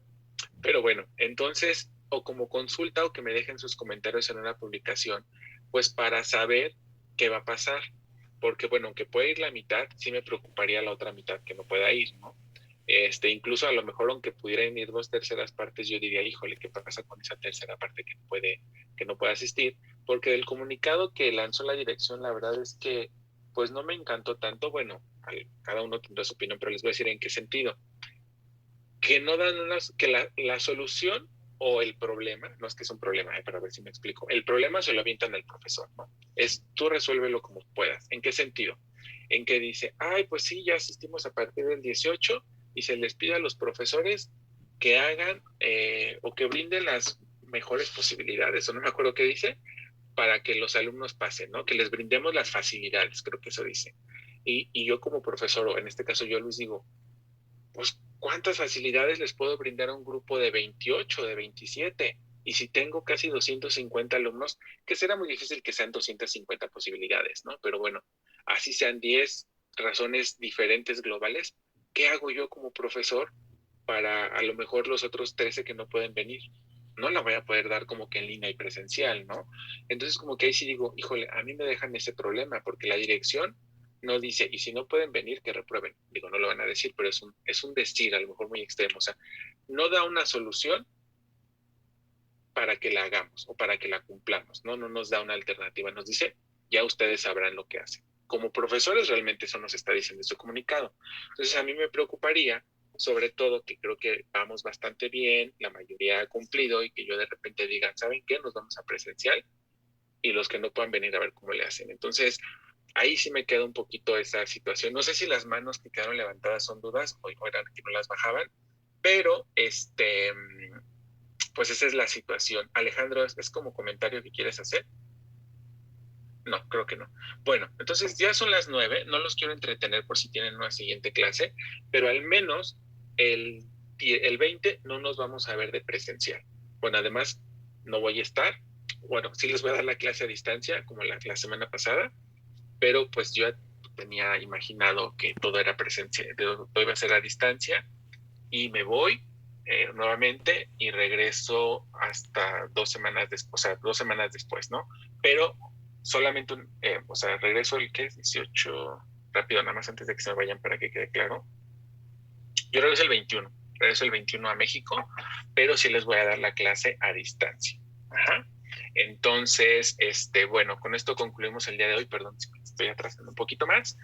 Pero bueno, entonces, o como consulta o que me dejen sus comentarios en una publicación, pues para saber qué va a pasar. Porque bueno, aunque pueda ir la mitad, sí me preocuparía la otra mitad que no pueda ir, ¿no? Incluso a lo mejor aunque pudieran ir 2/3 partes, yo diría, híjole, ¿qué pasa con esa tercera parte que no puede asistir? Porque del comunicado que lanzó la dirección, la verdad es que pues no me encantó tanto. Bueno, cada uno tendrá su opinión, pero les voy a decir en qué sentido. Que no dan que la solución o el problema, no es que es un problema, pero a ver si me explico, el problema se lo avientan al profesor, ¿no? Es tú resuélvelo como puedas. ¿En qué sentido? En que dice, ay, pues sí, ya asistimos a partir del 18 y se les pide a los profesores que hagan o que brinden las mejores posibilidades, o no me acuerdo qué dice, para que los alumnos pasen, ¿no? Que les brindemos las facilidades, creo que eso dice. Y yo como profesor, o en este caso yo les digo, pues, ¿cuántas facilidades les puedo brindar a un grupo de 28, de 27? Y si tengo casi 250 alumnos, que será muy difícil que sean 250 posibilidades, ¿no? Pero bueno, así sean 10 razones diferentes globales, ¿qué hago yo como profesor para a lo mejor los otros 13 que no pueden venir? No la voy a poder dar como que en línea y presencial, ¿no? Entonces como que ahí sí digo, híjole, a mí me dejan ese problema porque la dirección no dice, y si no pueden venir, que reprueben. Digo, no lo van a decir, pero es un decir a lo mejor muy extremo. O sea, no da una solución para que la hagamos o para que la cumplamos. No nos da una alternativa. Nos dice, ya ustedes sabrán lo que hacen. Como profesores realmente eso nos está diciendo este comunicado. Entonces a mí me preocuparía, sobre todo, que creo que vamos bastante bien, la mayoría ha cumplido y que yo de repente diga, ¿saben qué? Nos vamos a presencial y los que no puedan venir a ver cómo le hacen. Entonces, ahí sí me queda un poquito esa situación. No sé si las manos que quedaron levantadas son dudas o eran que no las bajaban, pero pues esa es la situación. Alejandro, ¿es como comentario que quieres hacer? No, creo que no. Bueno, entonces ya son las 9, no los quiero entretener por si tienen una siguiente clase, pero al menos el 20 no nos vamos a ver de presencial. Bueno, además no voy a estar. Bueno, sí les voy a dar la clase a distancia, como la semana pasada, pero pues yo tenía imaginado que todo era presencial, todo iba a ser a distancia, y me voy nuevamente y regreso hasta 2 semanas después, o sea, 2 semanas después, ¿no? Pero solamente, o sea, regreso el que es 18, rápido, nada más antes de que se me vayan para que quede claro. Yo regreso el 21 a México, pero sí les voy a dar la clase a distancia. Ajá. Entonces, bueno, con esto concluimos el día de hoy. Perdón si me estoy atrasando un poquito más,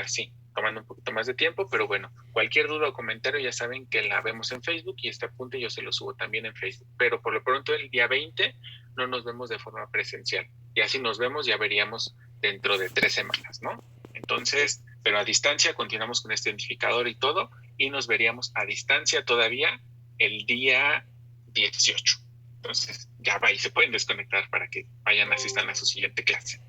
sí, tomando un poquito más de tiempo, pero bueno, cualquier duda o comentario ya saben que la vemos en Facebook y este apunte yo se lo subo también en Facebook. Pero por lo pronto el día 20 no nos vemos de forma presencial. Y así nos vemos, ya veríamos dentro de 3 semanas, ¿no? Entonces, pero a distancia continuamos con este identificador y todo, y nos veríamos a distancia todavía el día 18. Entonces, ya va y se pueden desconectar para que vayan, asistan a su siguiente clase.